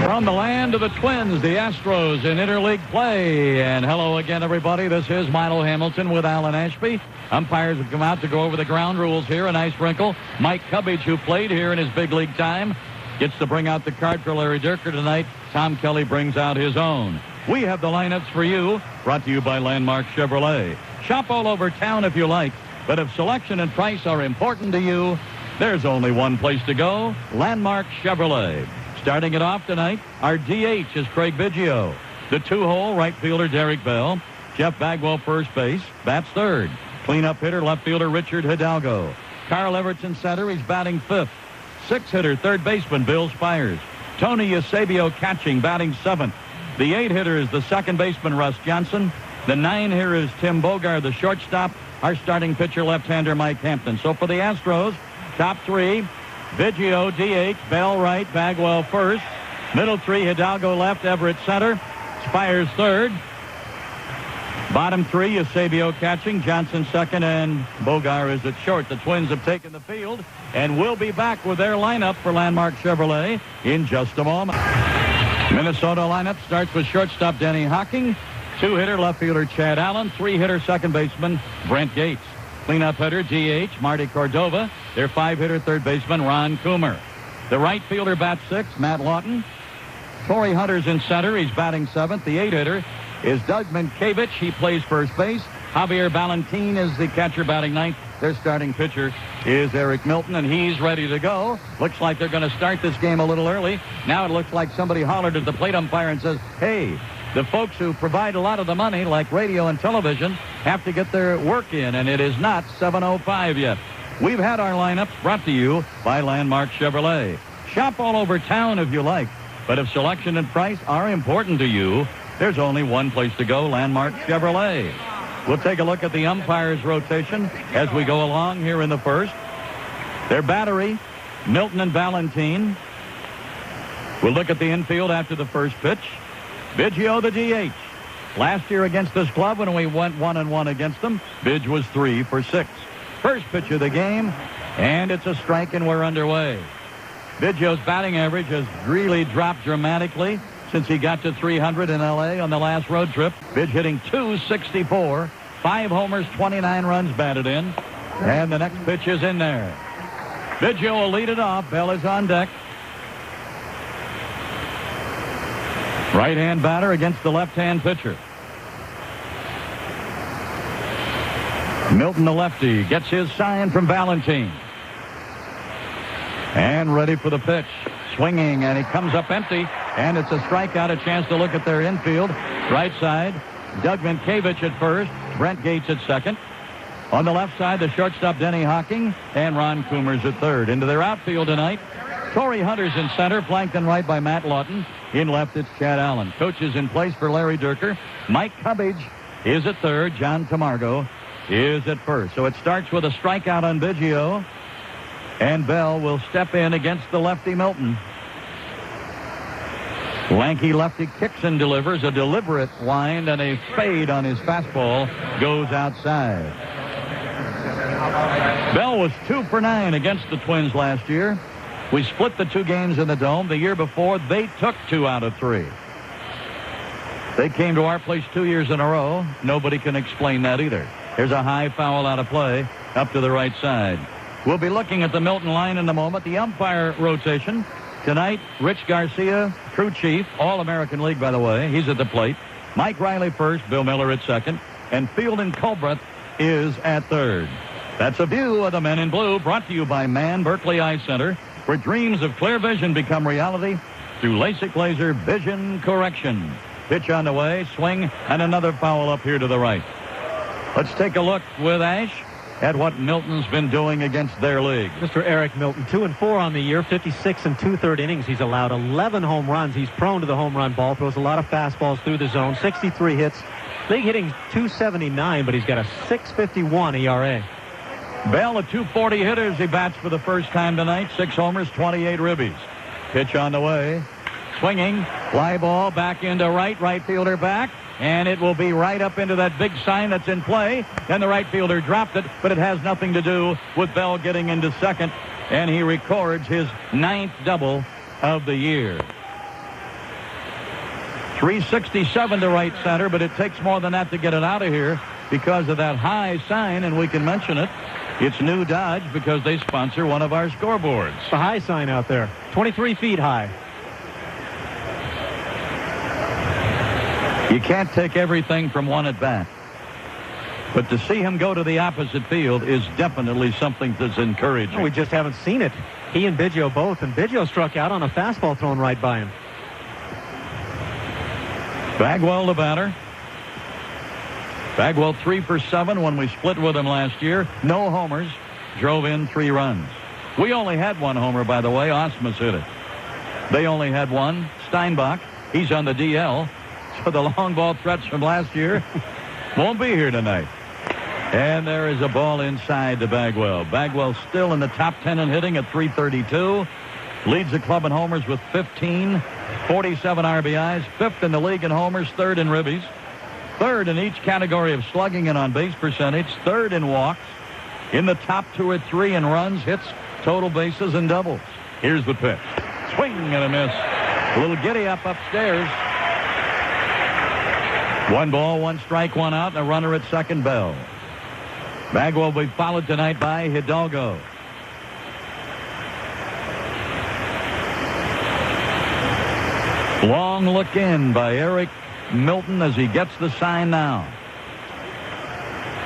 From the land of the Twins, the Astros in interleague play. And hello again, everybody. This is Milo Hamilton with Alan Ashby. Umpires have come out to go over the ground rules here. A nice wrinkle. Mike Cubbage, who played here in his big league time, gets to bring out the card for Larry Dierker tonight. Tom Kelly brings out his own. We have the lineups for you, brought to you by Landmark Chevrolet. Shop all over town if you like, but if selection and price are important to you, there's only one place to go, Landmark Chevrolet. Starting it off tonight, our DH is Craig Biggio. The two-hole right fielder, Derek Bell. Jeff Bagwell, first base, bats third. Cleanup hitter, left fielder, Richard Hidalgo. Carl Everton, center, he's batting fifth. Six-hitter, third baseman, Bill Spires. Tony Eusebio catching, batting seventh. The eight-hitter is the second baseman, Russ Johnson. The nine-hitter is Tim Bogar, the shortstop. Our starting pitcher, left-hander, Mike Hampton. So for the Astros, top three, Biggio, DH, Bell right, Bagwell first. Middle three, Hidalgo left, Everett center, Spires third. Bottom three, Eusebio catching, Johnson second, and Bogar is at short. The Twins have taken the field, and we'll be back with their lineup for Landmark Chevrolet in just a moment. Minnesota lineup starts with shortstop Denny Hocking, two-hitter left fielder Chad Allen, three-hitter second baseman Brent Gates. Cleanup hitter, DH, Marty Cordova. Their five-hitter, third baseman, Ron Coomer. The right fielder bats sixth, Matt Lawton. Torrey Hunter's in center. He's batting seventh. The eight-hitter is Doug Minkiewicz. He plays first base. Javier Valentin is the catcher batting ninth. Their starting pitcher is Eric Milton, and he's ready to go. Looks like they're going to start this game a little early. Now it looks like somebody hollered at the plate umpire and says, hey, the folks who provide a lot of the money, like radio and television, have to get their work in, and it is not 7:05 yet. We've had our lineups brought to you by Landmark Chevrolet. Shop all over town if you like, but if selection and price are important to you, there's only one place to go, Landmark Chevrolet. We'll take a look at the umpires' rotation as we go along here in the first. Their battery, Milton and Valentin. We'll look at the infield after the first pitch. Biggio, the DH. Last year against this club when we went 1-1 against them, Bidge was 3 for 6. First pitch of the game, and it's a strike, and we're underway. Biggio's batting average has really dropped dramatically since he got to 300 in L.A. on the last road trip. Bidge hitting .264, 5 homers, 29 runs batted in, and the next pitch is in there. Biggio will lead it off. Bell is on deck. Right-hand batter against the left-hand pitcher. Milton, the lefty, gets his sign from Valentin. And ready for the pitch. Swinging, and he comes up empty, and it's a strikeout. A chance to look at their infield. Right side, Doug Minkiewicz at first, Brent Gates at second. On the left side, the shortstop Denny Hocking, and Ron Coomer's at third. Into their outfield tonight, Torrey Hunter's in center, flanked and right by Matt Lawton. In left, it's Chad Allen. Coach is in place for Larry Dierker. Mike Cubbage is at third. John Tamargo is at first. So it starts with a strikeout on Biggio, and Bell will step in against the lefty Milton. Lanky lefty kicks and delivers a deliberate wind, and a fade on his fastball goes outside. Bell was 2 for 9 against the Twins last year. We split the 2 games in the Dome. The year before, they took 2 out of 3. They came to our place 2 years in a row. Nobody can explain that either. Here's a high foul out of play up to the right side. We'll be looking at the Milton line in a moment. The umpire rotation tonight, Rich Garcia, crew chief, All-American League, by the way. He's at the plate. Mike Riley first, Bill Miller at second, and Fielden Colbreth is at third. That's a view of the men in blue, brought to you by Mann Berkeley Eye Center, where dreams of clear vision become reality through LASIK laser vision correction. Pitch on the way, swing, and another foul up here to the right. Let's take a look with Ash at what Milton's been doing against their league. Mr. Eric Milton, 2-4 on the year, 56 and 2/3 innings. He's allowed 11 home runs. He's prone to the home run ball, throws a lot of fastballs through the zone, 63 hits. League hitting .279, but he's got a .651 ERA. Bell, a .240 hitter as he bats for the first time tonight. 6 homers, 28 ribbies. Pitch on the way. Swinging. Fly ball back into right fielder back. And it will be right up into that big sign that's in play. And the right fielder dropped it, but it has nothing to do with Bell getting into second. And he records his 9th double of the year. 367 to right center, but it takes more than that to get it out of here because of that high sign, and we can mention it. It's New Dodge because they sponsor one of our scoreboards. The high sign out there, 23 feet high. You can't take everything from one at bat. But to see him go to the opposite field is definitely something that's encouraging. We just haven't seen it. He and Biggio both, and Biggio struck out on a fastball thrown right by him. Bagwell the batter. Bagwell 3 for 7 when we split with him last year. No homers. Drove in 3 runs. We only had 1 homer, by the way. Osmus hit it. They only had 1. Steinbach, he's on the DL. So the long ball threats from last year won't be here tonight. And there is a ball inside to Bagwell. Bagwell still in the top 10 in hitting at 332. Leads the club in homers with 15. 47 RBIs. 5th in the league in homers. 3rd in ribbies. 3rd in each category of slugging and on base percentage. 3rd in walks. In the top 2 or 3 in runs, hits, total bases, and doubles. Here's the pitch. Swing and a miss. A little giddy up upstairs. 1 ball, 1 strike, 1 out, and a runner at second, Bell. Bagwell will be followed tonight by Hidalgo. Long look in by Eric Milton as he gets the sign now.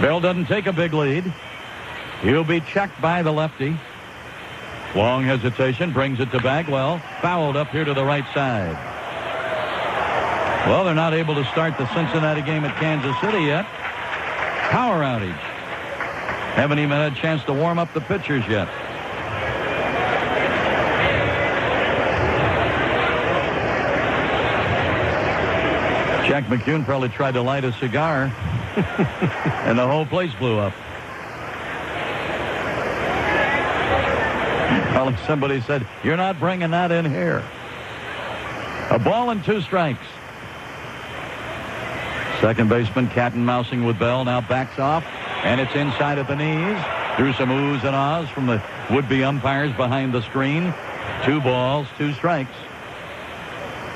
Bell doesn't take a big lead. He'll be checked by the lefty. Long hesitation brings it to Bagwell. Fouled up here to the right side. Well, they're not able to start the Cincinnati game at Kansas City yet. Power outage. Haven't even had a chance to warm up the pitchers yet. Jack McCune probably tried to light a cigar, and the whole place blew up. Well, somebody said, "You're not bringing that in here." A ball and 2 strikes. Second baseman, cat and mousing with Bell, now backs off, and it's inside at the knees. Through some oohs and ahs from the would-be umpires behind the screen. 2 balls, 2 strikes.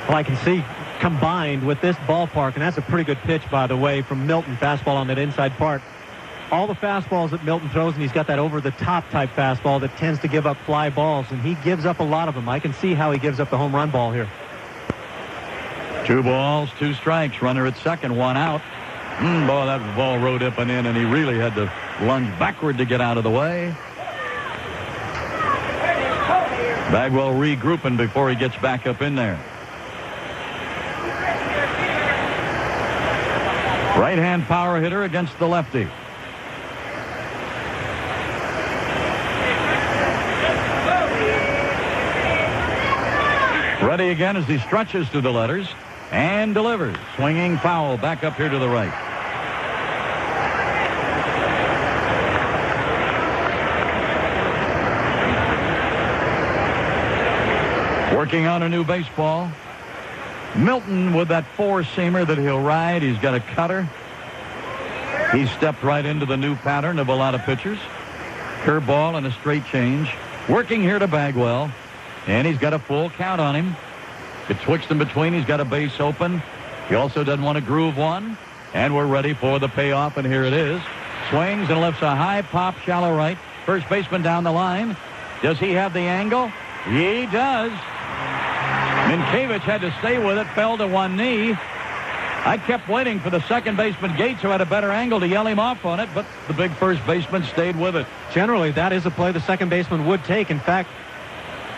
Well, I can see combined with this ballpark, and that's a pretty good pitch, by the way, from Milton. Fastball on that inside part. All the fastballs that Milton throws, and he's got that over-the-top type fastball that tends to give up fly balls, and he gives up a lot of them. I can see how he gives up the home run ball here. 2 balls, 2 strikes. Runner at second, 1 out. Boy, that ball rode up and in, and he really had to lunge backward to get out of the way. Bagwell regrouping before he gets back up in there. Right-hand power hitter against the lefty. Ready again as he stretches to the letters and delivers. Swinging foul back up here to the right. Working on a new baseball. Milton with that 4-seamer that he'll ride. He's got a cutter. He stepped right into the new pattern of a lot of pitchers. Curveball and a straight change. Working here to Bagwell. And he's got a full count on him. Betwixt and between, he's got a base open. He also doesn't want to groove one. And we're ready for the payoff, and here it is. Swings and lifts a high pop, shallow right. First baseman down the line. Does he have the angle? He does. Minkiewicz had to stay with it, fell to one knee. I kept waiting for the second baseman, Gates, who had a better angle, to yell him off on it, but the big first baseman stayed with it. Generally, that is a play the second baseman would take. In fact,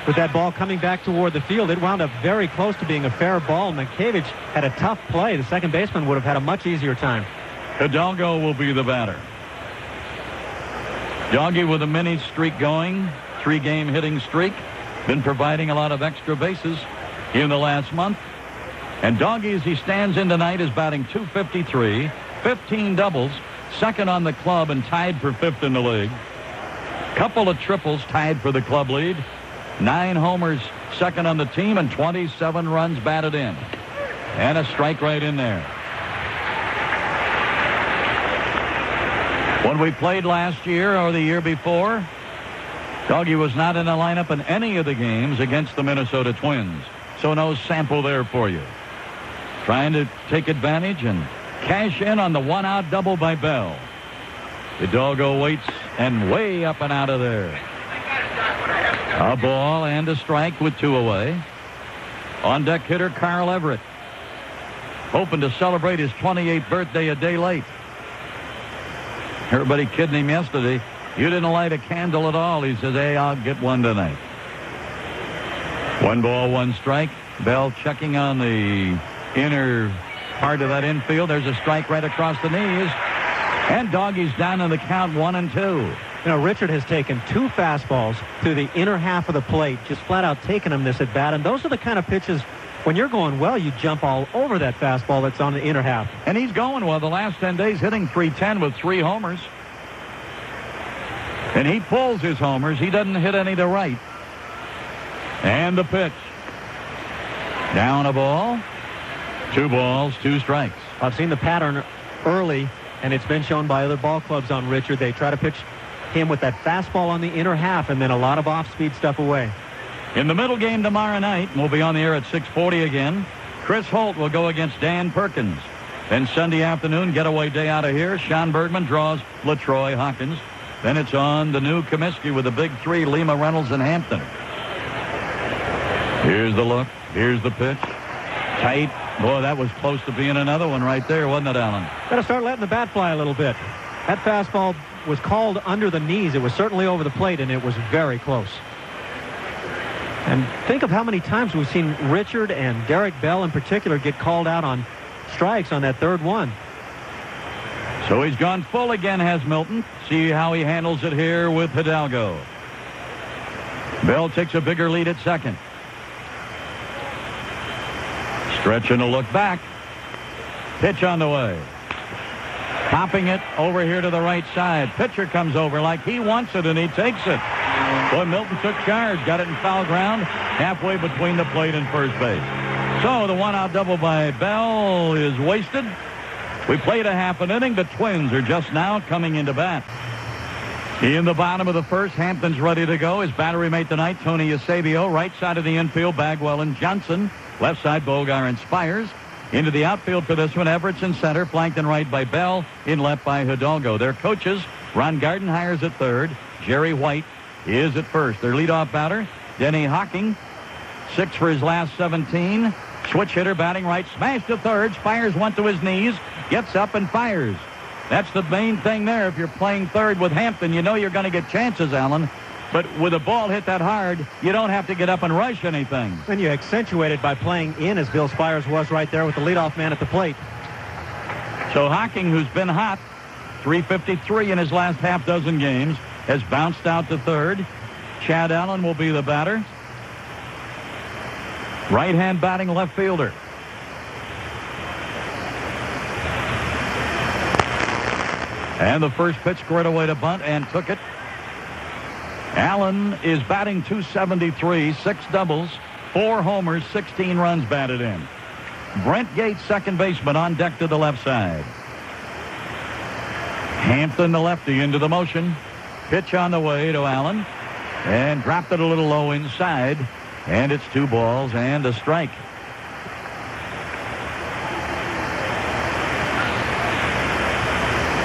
with that ball coming back toward the field, it wound up very close to being a fair ball. Minkiewicz had a tough play. The second baseman would have had a much easier time. Hidalgo will be the batter. Doggy with a mini streak going, 3-game hitting streak. Been providing a lot of extra bases in the last month. And Doggy, as he stands in tonight, is batting .253, 15 doubles, second on the club and tied for 5th in the league. Couple of triples tied for the club lead. 9 homers, second on the team, and 27 runs batted in. And a strike right in there. When we played last year or the year before, Doggy was not in the lineup in any of the games against the Minnesota Twins. So no sample there for you. trying to take advantage and cash in on the one-out double by Bell. Hidalgo waits and way up and out of there. A ball and a strike with 2 away. On deck hitter Carl Everett, hoping to celebrate his 28th birthday a day late. Everybody kidding him yesterday. You didn't light a candle at all. He says, hey, I'll get one tonight. 1 ball, 1 strike. Bell checking on the inner part of that infield. There's a strike right across the knees. And Doggy's down in the count 1-2. You know, Richard has taken 2 fastballs to the inner half of the plate, just flat out taking them this at bat. And those are the kind of pitches, when you're going well, you jump all over that fastball that's on the inner half. And he's going well the last 10 days, hitting .310 with 3 homers. And he pulls his homers. He doesn't hit any to right. And the pitch. Down a ball. 2 balls, 2 strikes. I've seen the pattern early, and it's been shown by other ball clubs on Richard. They try to pitch him with that fastball on the inner half and then a lot of off-speed stuff away. In the middle game tomorrow night, we'll be on the air at 6:40 again. Chris Holt will go against Dan Perkins. Then Sunday afternoon, getaway day out of here. Sean Bergman draws LaTroy Hawkins. Then it's on the new Comiskey with the big 3, Lima, Reynolds, and Hampton. Here's the look. Here's the pitch. Tight. Boy, that was close to being another one right there, wasn't it, Alan? Got to start letting the bat fly a little bit. That fastball was called under the knees. It was certainly over the plate, and it was very close. And think of how many times we've seen Richard and Derek Bell in particular get called out on strikes on that 3rd one. So he's gone full again, has Milton. See how he handles it here with Hidalgo. Bell takes a bigger lead at second. Stretching a look back. Pitch on the way. Popping it over here to the right side. Pitcher comes over like he wants it, and he takes it. Boy, Milton took charge. Got it in foul ground halfway between the plate and first base. So the one-out double by Bell is wasted. We played a half an inning. The Twins are just now coming into bat. In the bottom of the first, Hampton's ready to go. His battery mate tonight, Tony Eusebio. Right side of the infield, Bagwell and Johnson. Left side, Bogar and Spires. Into the outfield for this one, Everett's in center, flanked in right by Bell, in left by Hidalgo. Their coaches, Ron Gardenhire's at third. Jerry White is at first. Their leadoff batter, Denny Hocking, 6 for his last 17. Switch hitter batting right, smashed to third. Spires went to his knees, gets up and fires. That's the main thing there. If you're playing third with Hampton, you know you're going to get chances, Alan. But with a ball hit that hard, you don't have to get up and rush anything. And you accentuate it by playing in, as Bill Spires was right there with the leadoff man at the plate. So Hocking, who's been hot, .353 in his last half dozen games, has bounced out to third. Chad Allen will be the batter. Right-hand batting left fielder. And the first pitch squared away to bunt and took it. Allen is batting .273, 6 doubles, 4 homers, 16 runs batted in. Brent Gates, second baseman, on deck to the left side. Hampton, the lefty, into the motion. Pitch on the way to Allen. And dropped it a little low inside. And it's 2 balls and a strike.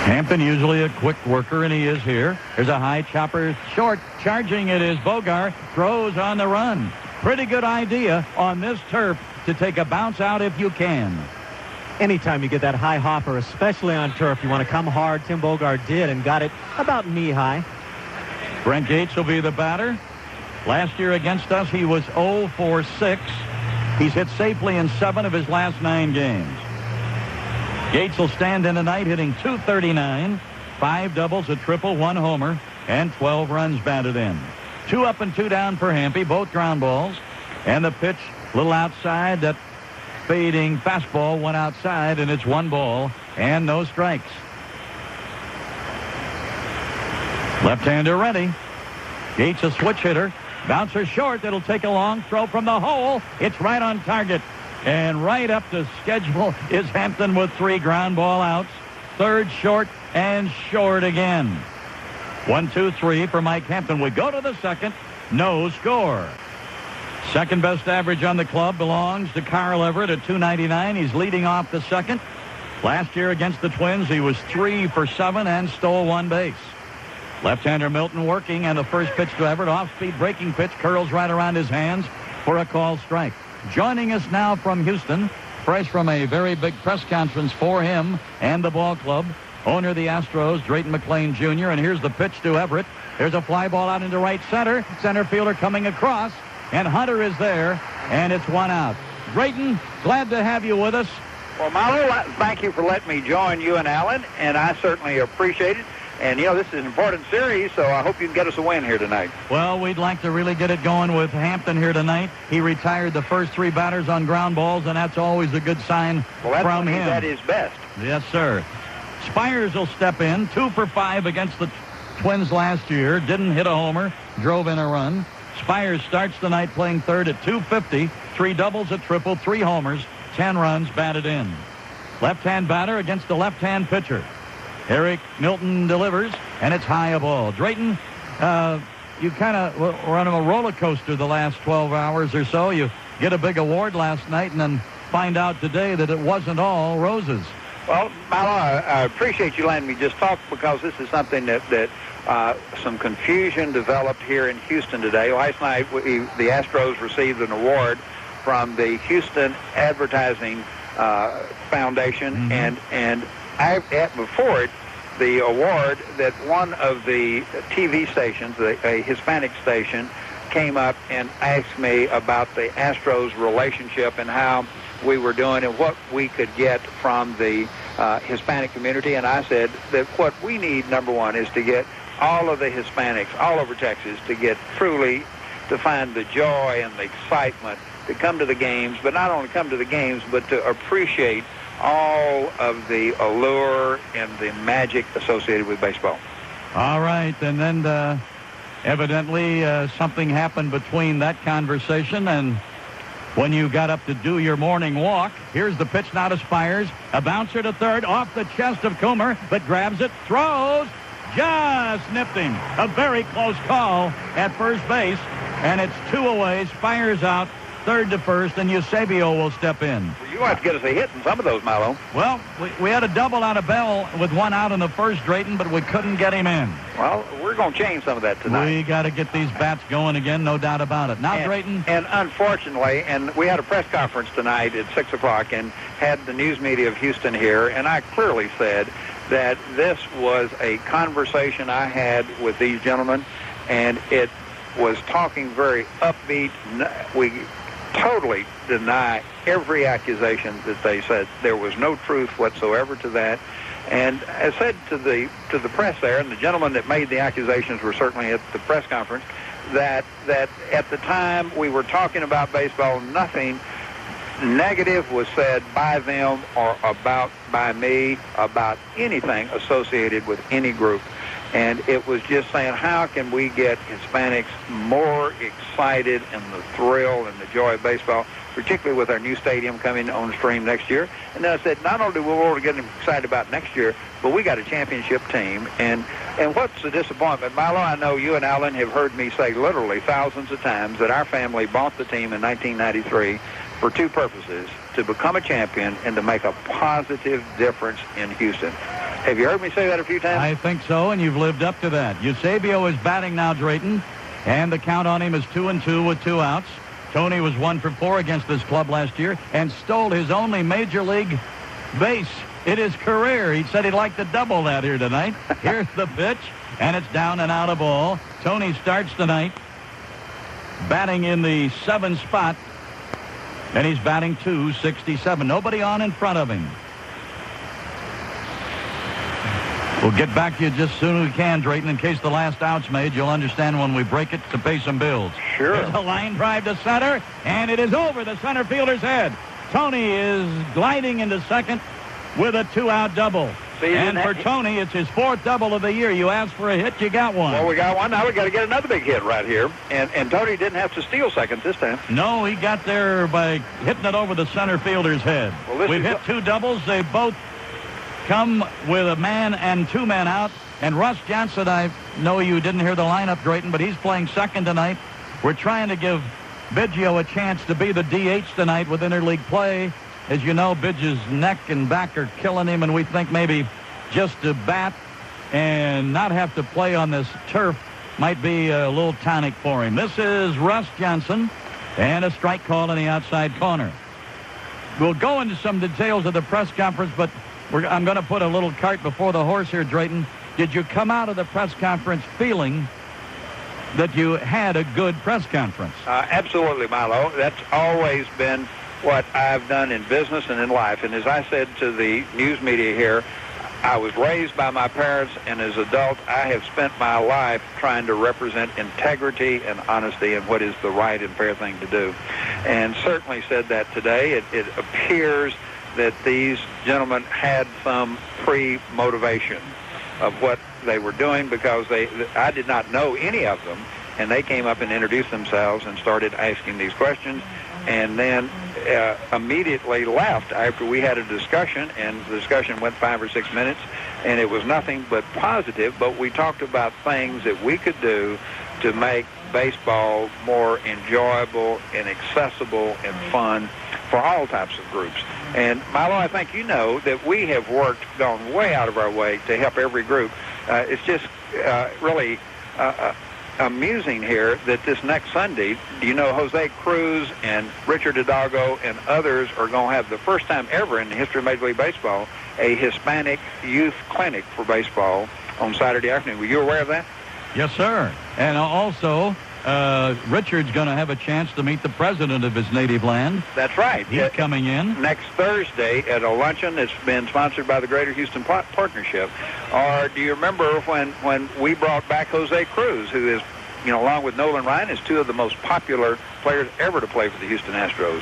Hampton usually a quick worker, and he is here. There's a high chopper short. Charging it is Bogar. Throws on the run. Pretty good idea on this turf to take a bounce out if you can. Anytime you get that high hopper, especially on turf, you want to come hard. Tim Bogar did and got it about knee-high. Brent Gates will be the batter. Last year against us, he was 0 for 6. He's hit safely in 7 of his last 9 games. Gates will stand in tonight hitting .239, 5 doubles, a triple, 1 homer, and 12 runs batted in. 2 up and 2 down for Hampy, both ground balls. And the pitch, a little outside, that fading fastball went outside, and it's 1 ball and no strikes. Left-hander ready. Gates a switch hitter. Bouncer short. It'll take a long throw from the hole. It's right on target. And right up to schedule is Hampton with 3 ground ball outs. Third short and short again. 1, 2, 3 for Mike Hampton. We go to the second. No score. Second best average on the club belongs to Carl Everett at .299. He's leading off the second. Last year against the Twins, he was 3 for 7 and stole 1 base. Left-hander Milton working, and the first pitch to Everett, off-speed breaking pitch, curls right around his hands for a called strike. Joining us now from Houston, fresh from a very big press conference for him and the ball club, owner of the Astros, Drayton McClain Jr., and here's the pitch to Everett. There's a fly ball out into right center. Center fielder coming across, and Hunter is there, and it's 1 out. Drayton, glad to have you with us. Well, Milo, thank you for letting me join you and Alan, and I certainly appreciate it. And, this is an important series, so I hope you can get us a win here tonight. Well, we'd like to really get it going with Hampton here tonight. He retired the first 3 batters on ground balls, and that's always a good sign from him. He's at his best. Yes, sir. Spires will step in, 2 for 5 against the Twins last year. Didn't hit a homer, drove in a run. Spires starts tonight playing third at .250, 3 doubles, a triple, 3 homers, 10 runs batted in. Left-hand batter against the left-hand pitcher. Eric Milton delivers, and it's high a ball. Drayton, you kind of were on a roller coaster the last 12 hours or so. You get a big award last night and then find out today that it wasn't all roses. Well, Milo, I appreciate you letting me just talk, because this is something that some confusion developed here in Houston today. Last night, the Astros received an award from the Houston Advertising Foundation, and before it, the award that one of the TV stations, a Hispanic station, came up and asked me about the Astros relationship and how we were doing and what we could get from the Hispanic community. And I said that what we need, number one, is to get all of the Hispanics all over Texas to find the joy and the excitement to come to the games, but not only come to the games, but to appreciate all of the allure and the magic associated with baseball. All right, and then evidently something happened between that conversation and when you got up to do your morning walk. Here's the pitch now to Spires. A bouncer to third, off the chest of Coomer, but grabs it, throws, just nipped him. A very close call at first base, and it's 2 away. Spires out, third to first, and Eusebio will step in. You have to get us a hit in some of those, Milo. Well, we had a double out of Bell with 1 out in the first, Drayton, but we couldn't get him in. Well, we're going to change some of that tonight. We got to get these bats going again, no doubt about it. Now, Drayton. And unfortunately, and we had a press conference tonight at 6 o'clock and had the news media of Houston here, and I clearly said that this was a conversation I had with these gentlemen, and it was talking very upbeat. We totally deny every accusation that they said. There was no truth whatsoever to that. And I said to the press there, and the gentlemen that made the accusations were certainly at the press conference, that at the time we were talking about baseball, nothing negative was said by them or by me about anything associated with any group. And it was just saying, how can we get Hispanics more excited in the thrill and the joy of baseball, particularly with our new stadium coming on stream next year. And then I said, not only will we want to get them excited about next year, but we got a championship team. And what's the disappointment? Milo, I know you and Alan have heard me say literally thousands of times that our family bought the team in 1993 for 2 purposes: to become a champion and to make a positive difference in Houston. Have you heard me say that a few times? I think so, and you've lived up to that. Eusebio is batting now, Drayton, and the count on him is 2-2 with 2 outs. Tony was 1 for 4 against this club last year and stole his only major league base in his career. He said he'd like to double that here tonight. Here's the pitch, and it's down and out of ball. Tony starts tonight batting in the 7th spot, and he's batting .267. Nobody on in front of him. We'll get back to you just as soon as we can, Drayton. In case the last out's made, you'll understand when we break it to pay some bills. Sure. There's a line drive to center, and it is over the center fielder's head. Tony is gliding into second with a 2-out double. And for Tony, it's his 4th double of the year. You asked for a hit, you got one. Well, we got one. Now we got to get another big hit right here. And Tony didn't have to steal second this time. No, he got there by hitting it over the center fielder's head. Well, we've hit 2 doubles. They both come with a man and 2 men out. And Russ Johnson, I know you didn't hear the lineup, Drayton, but he's playing second tonight. We're trying to give Biggio a chance to be the DH tonight with interleague play. As you know, Biggio's neck and back are killing him, and we think maybe just to bat and not have to play on this turf might be a little tonic for him. This is Russ Johnson, and a strike call in the outside corner. We'll go into some details of the press conference, but I'm going to put a little cart before the horse here, Drayton. Did you come out of the press conference feeling that you had a good press conference? Absolutely, Milo. That's always been what I've done in business and in life. And as I said to the news media here, I was raised by my parents, and as an adult, I have spent my life trying to represent integrity and honesty and what is the right and fair thing to do. And certainly said that today. It appears that these gentlemen had some pre-motivation of what they were doing, because I did not know any of them, and they came up and introduced themselves and started asking these questions, and then immediately left after we had a discussion, and the discussion went 5 or 6 minutes, and it was nothing but positive, but we talked about things that we could do to make baseball more enjoyable and accessible and fun for all types of groups. And Milo, I think you know that we have gone way out of our way to help every group. It's just really amusing here that this next Sunday, you know, Jose Cruz and Richard Hidalgo and others are going to have the first time ever in the history of Major League Baseball a Hispanic youth clinic for baseball on Saturday afternoon. Were you aware of that? Yes, sir. And also, Richard's going to have a chance to meet the president of his native land. That's right. He's coming in next Thursday at a luncheon that's been sponsored by the Greater Houston Partnership. Or do you remember when we brought back Jose Cruz, who is, you know, along with Nolan Ryan, is two of the most popular players ever to play for the Houston Astros.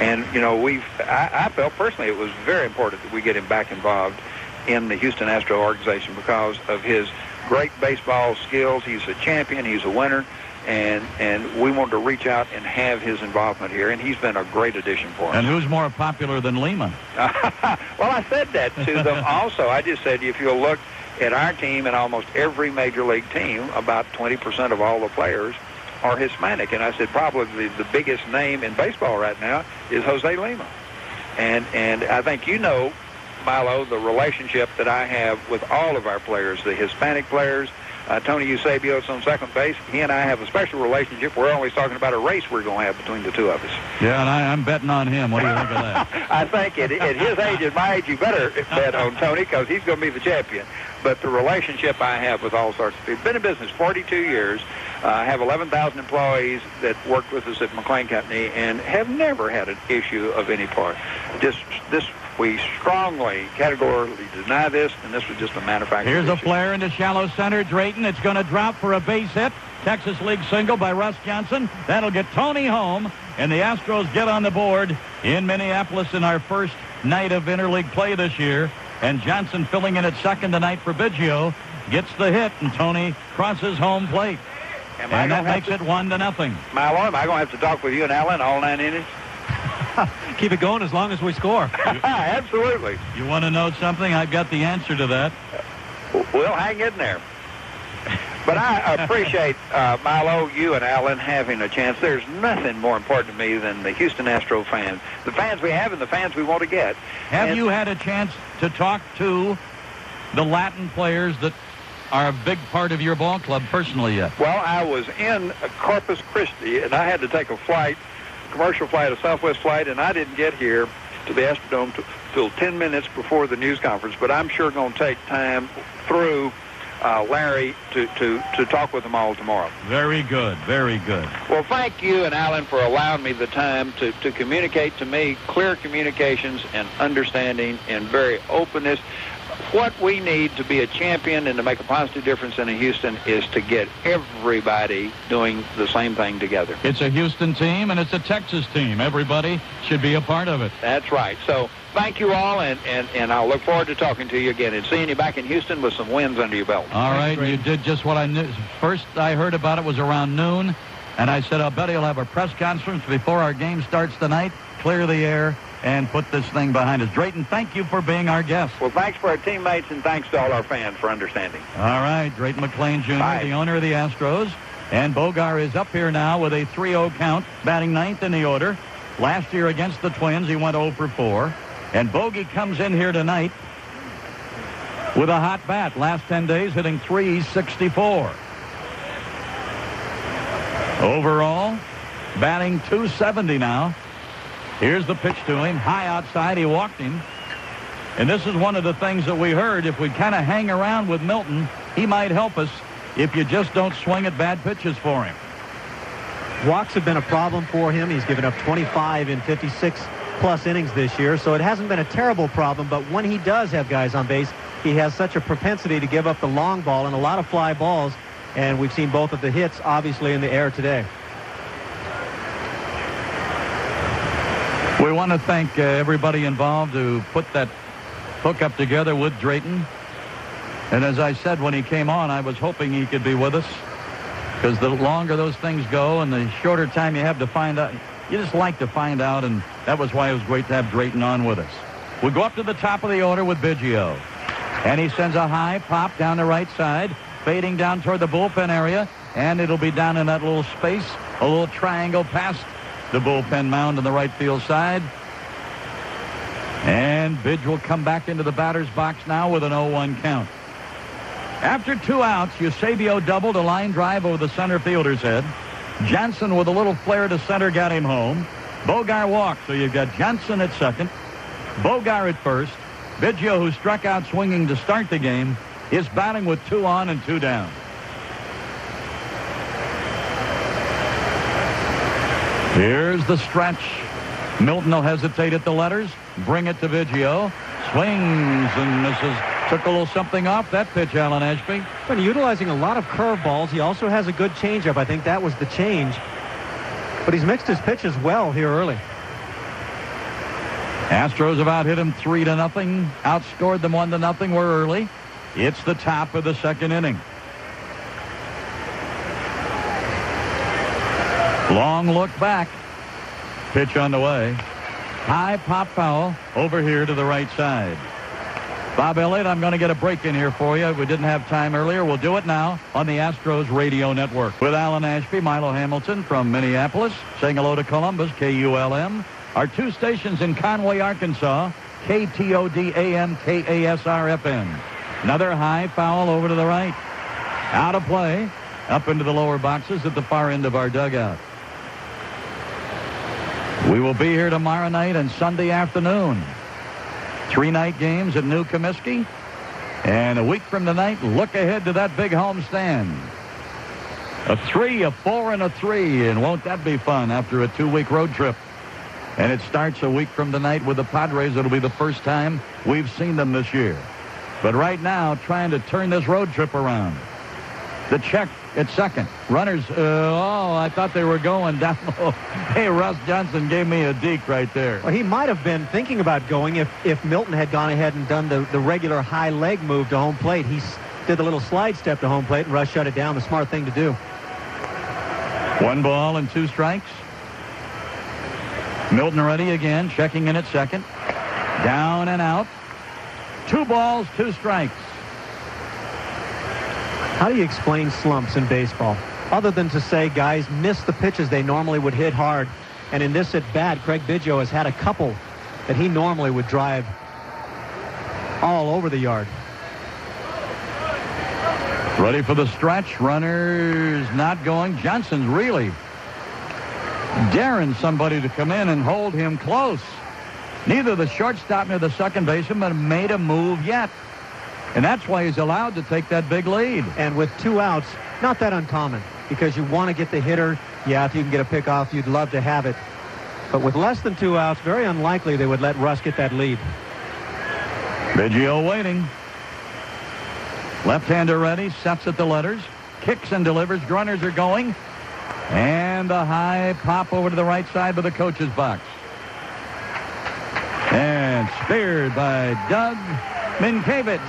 And, you know, I felt personally it was very important that we get him back involved in the Houston Astro organization because of his great baseball skills. He's a champion. He's a winner. And we wanted to reach out and have his involvement here, and he's been a great addition for us. And who's more popular than Lima? Well, I said that to them also. I just said if you'll look at our team and almost every major league team, about 20% of all the players are Hispanic. And I said probably the biggest name in baseball right now is Jose Lima. And I think you know, Milo, the relationship that I have with all of our players, the Hispanic players. Tony Eusebio is on second base. He and I have a special relationship. We're always talking about a race we're going to have between the two of us. Yeah, and I'm betting on him. What do you think of that? I think at his age and my age, you better bet on Tony because he's going to be the champion. But the relationship I have with all sorts of people. Been in business 42 years. I have 11,000 employees that work with us at McLean Company and have never had an issue of any part. We strongly, categorically deny this, and this was just a manufacturing Here's issue. A flare into shallow center. Drayton, it's going to drop for a base hit. Texas League single by Russ Johnson. That'll get Tony home, and the Astros get on the board in Minneapolis in our first night of interleague play this year. And Johnson filling in at second tonight for Biggio gets the hit, and Tony crosses home plate. And that makes it 1-0. Milo, am I going to have to talk with you and Alan all 9 innings? Keep it going as long as we score. Absolutely. You want to know something? I've got the answer to that. We'll hang in there. But I appreciate, Milo, you and Alan having a chance. There's nothing more important to me than the Houston Astro fans. The fans we have and the fans we want to get. Have you had a chance to talk to the Latin players that are a big part of your ball club personally yet? Well, I was in Corpus Christi, and I had to take a commercial flight, a Southwest flight, and I didn't get here to the Astrodome till 10 minutes before the news conference. But I'm sure going to take time through Larry to talk with them all tomorrow. Very good, very good. Well, thank you and Alan for allowing me the time to communicate to me, clear communications and understanding and very openness. What we need to be a champion and to make a positive difference in Houston is to get everybody doing the same thing together. It's a Houston team and it's a Texas team. Everybody should be a part of it. That's right. So thank you all, and I'll look forward to talking to you again and seeing you back in Houston with some wins under your belt. All right, you did just what I knew. First I heard about it was around noon, and I said, I'll bet he'll have a press conference before our game starts tonight, clear the air, and put this thing behind us. Drayton, thank you for being our guest. Well, thanks for our teammates, and thanks to all our fans for understanding. All right, Drayton McClain Jr., Bye. the owner of the Astros. And Bogar is up here now with a 3-0 count, batting ninth in the order. Last year against the Twins, he went 0 for 4. And Bogey comes in here tonight with a hot bat. Last 10 days, hitting .364. Overall, batting .270 now. Here's the pitch to him. High outside. He walked him. And this is one of the things that we heard. If we kind of hang around with Milton, he might help us if you just don't swing at bad pitches for him. Walks have been a problem for him. He's given up 25 in 56-plus innings this year, so it hasn't been a terrible problem. But when he does have guys on base, he has such a propensity to give up the long ball and a lot of fly balls. And we've seen both of the hits, obviously, in the air today. We want to thank everybody involved who put that hookup together with Drayton. And as I said when he came on, I was hoping he could be with us, because the longer those things go and the shorter time you have to find out, you just like to find out, and that was why it was great to have Drayton on with us. We go up to the top of the order with Biggio. And he sends a high pop down the right side, fading down toward the bullpen area, and it'll be down in that little space, a little triangle past the bullpen mound on the right field side. And Bidge will come back into the batter's box now with an 0-1 count. After 2 outs, Eusebio doubled a line drive over the center fielder's head. Johnson with a little flare to center got him home. Bogar walked, so you've got Johnson at second, Bogar at first. Biggio, who struck out swinging to start the game, is batting with 2 on and 2 down. Here's the stretch. Milton will hesitate at the letters. Bring it to Biggio. Swings and misses. Took a little something off that pitch, Alan Ashby. When utilizing a lot of curveballs, he also has a good changeup. I think that was the change. But he's mixed his pitches well here early. Astros have out-hit him 3-0. Outscored them 1-0. We're early. It's the top of the second inning. Long look back. Pitch on the way. High pop foul over here to the right side. Bob Elliott, I'm going to get a break in here for you. We didn't have time earlier. We'll do it now on the Astros Radio Network. With Alan Ashby, Milo Hamilton from Minneapolis, saying hello to Columbus, KULM. Our 2 stations in Conway, Arkansas, KTOD AM, KASR FM. Another high foul over to the right. Out of play, up into the lower boxes at the far end of our dugout. We will be here tomorrow night and Sunday afternoon. 3 night games at New Comiskey. And a week from tonight, look ahead to that big homestand. A 3, a 4, and a 3. And won't that be fun after a 2-week road trip? And it starts a week from tonight with the Padres. It'll be the first time we've seen them this year. But right now, trying to turn this road trip around. The check at second. Runners, I thought they were going down low. Hey, Russ Johnson gave me a deke right there. Well, he might have been thinking about going if Milton had gone ahead and done the regular high leg move to home plate. He did the little slide step to home plate, and Russ shut it down. The smart thing to do. 1 ball and 2 strikes. Milton ready again, checking in at second. Down and out. 2 balls, 2 strikes. How do you explain slumps in baseball? Other than to say guys miss the pitches they normally would hit hard. And in this at bat, Craig Biggio has had a couple that he normally would drive all over the yard. Ready for the stretch. Runners not going. Johnson's really daring somebody to come in and hold him close. Neither the shortstop nor the second baseman made a move yet. And that's why he's allowed to take that big lead. And with 2 outs, not that uncommon, because you want to get the hitter. Yeah, if you can get a pickoff, you'd love to have it. But with less than 2 outs, very unlikely they would let Russ get that lead. Biggio waiting. Left-hander ready, sets at the letters, kicks and delivers. Runners are going. And a high pop over to the right side of the coach's box. And speared by Doug Minkiewicz.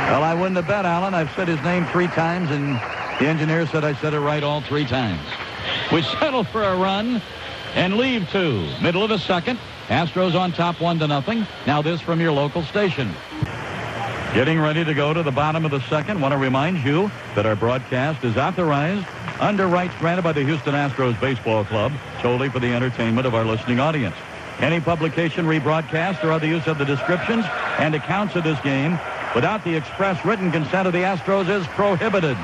Well, I wouldn't have bet, Alan. I've said his name 3 times, and the engineer said I said it right all 3 times. We settle for a run and leave 2. Middle of the second. Astros on top 1-0. Now this from your local station. Getting ready to go to the bottom of the second. Want to remind you that our broadcast is authorized under rights granted by the Houston Astros Baseball Club solely for the entertainment of our listening audience. Any publication, rebroadcast, or other use of the descriptions and accounts of this game without the express written consent of the Astros is prohibited.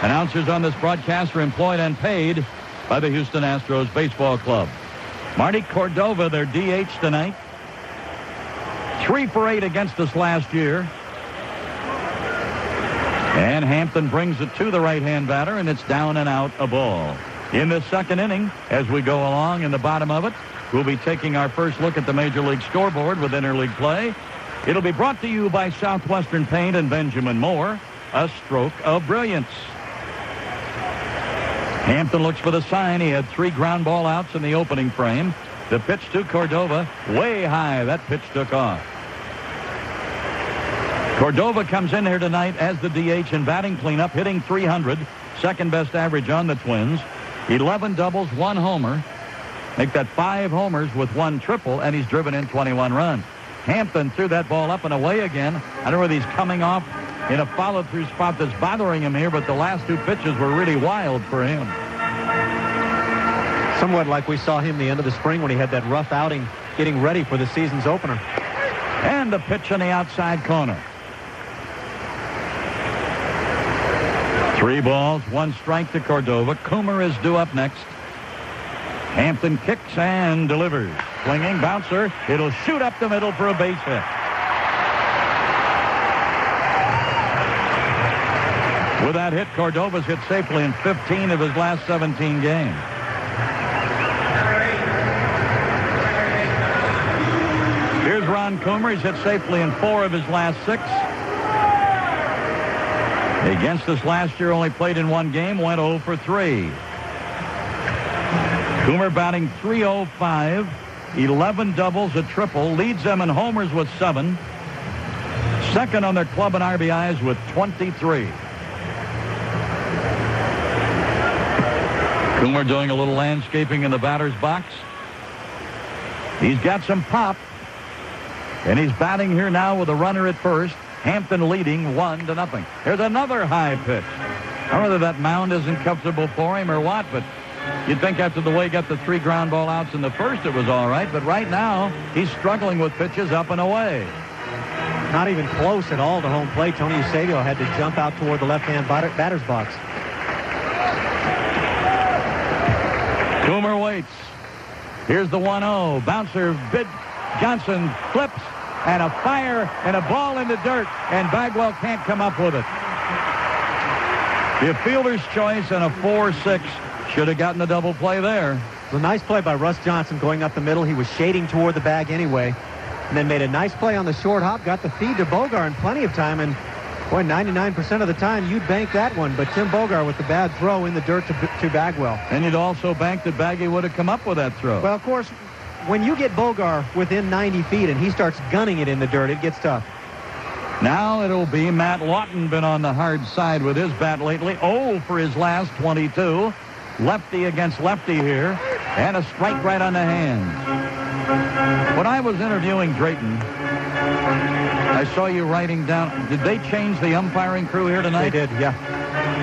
Announcers on this broadcast are employed and paid by the Houston Astros Baseball Club. Marty Cordova, their DH tonight. 3 for 8 against us last year. And Hampton brings it to the right-hand batter, and it's down and out a ball. In the second inning, as we go along in the bottom of it, we'll be taking our first look at the Major League scoreboard with interleague play. It'll be brought to you by Southwestern Paint and Benjamin Moore, a stroke of brilliance. Hampton looks for the sign. He had 3 ground ball outs in the opening frame. The pitch to Cordova, way high. That pitch took off. Cordova comes in here tonight as the DH in batting cleanup, hitting .300, second best average on the Twins. 11 doubles, 1 homer. Make that 5 homers with 1 triple, and he's driven in 21 runs. Hampton threw that ball up and away again. I don't know whether he's coming off in a follow-through spot that's bothering him here, but the last 2 pitches were really wild for him. Somewhat like we saw him the end of the spring when he had that rough outing getting ready for the season's opener. And the pitch in the outside corner. 3 balls, 1 strike to Cordova. Coomer is due up next. Hampton kicks and delivers. Swinging bouncer. It'll shoot up the middle for a base hit. With that hit, Cordova's hit safely in 15 of his last 17 games. Here's Ron Coomer. He's hit safely in 4 of his last 6. Against us last year, only played in 1 game, went 0 for 3. Coomer batting .305, 11 doubles, a triple, leads them in homers with 7. Second on their club in RBIs with 23. Coomer doing a little landscaping in the batter's box. He's got some pop. And he's batting here now with a runner at first. Hampton leading 1-0. Here's another high pitch. I don't know whether that mound isn't comfortable for him or what, but you'd think after the way he got the 3 ground ball outs in the first, it was all right. But right now, he's struggling with pitches up and away. Not even close at all to home plate. Tony Eusebio had to jump out toward the left-hand batter's box. Coomer waits. Here's the 1-0. Bouncer, Johnson flips, and a fire, and a ball in the dirt, and Bagwell can't come up with it. The fielder's choice and a 4-6 should have gotten the double play there. It was a nice play by Russ Johnson going up the middle. He was shading toward the bag anyway, and then made a nice play on the short hop, got the feed to Bogar in plenty of time, and boy, 99% of the time you'd bank that one, but Tim Bogar with the bad throw in the dirt to Bagwell. And you'd also bank that Baggy would have come up with that throw. Well, of course, when you get Bogar within 90 feet and he starts gunning it in the dirt, it gets tough. Now it'll be Matt Lawton, been on the hard side with his bat lately. 0 for his last 22. Lefty against lefty here. And a strike right on the hands. When I was interviewing Drayton, I saw you writing down. Did they change the umpiring crew here tonight? They did, yeah.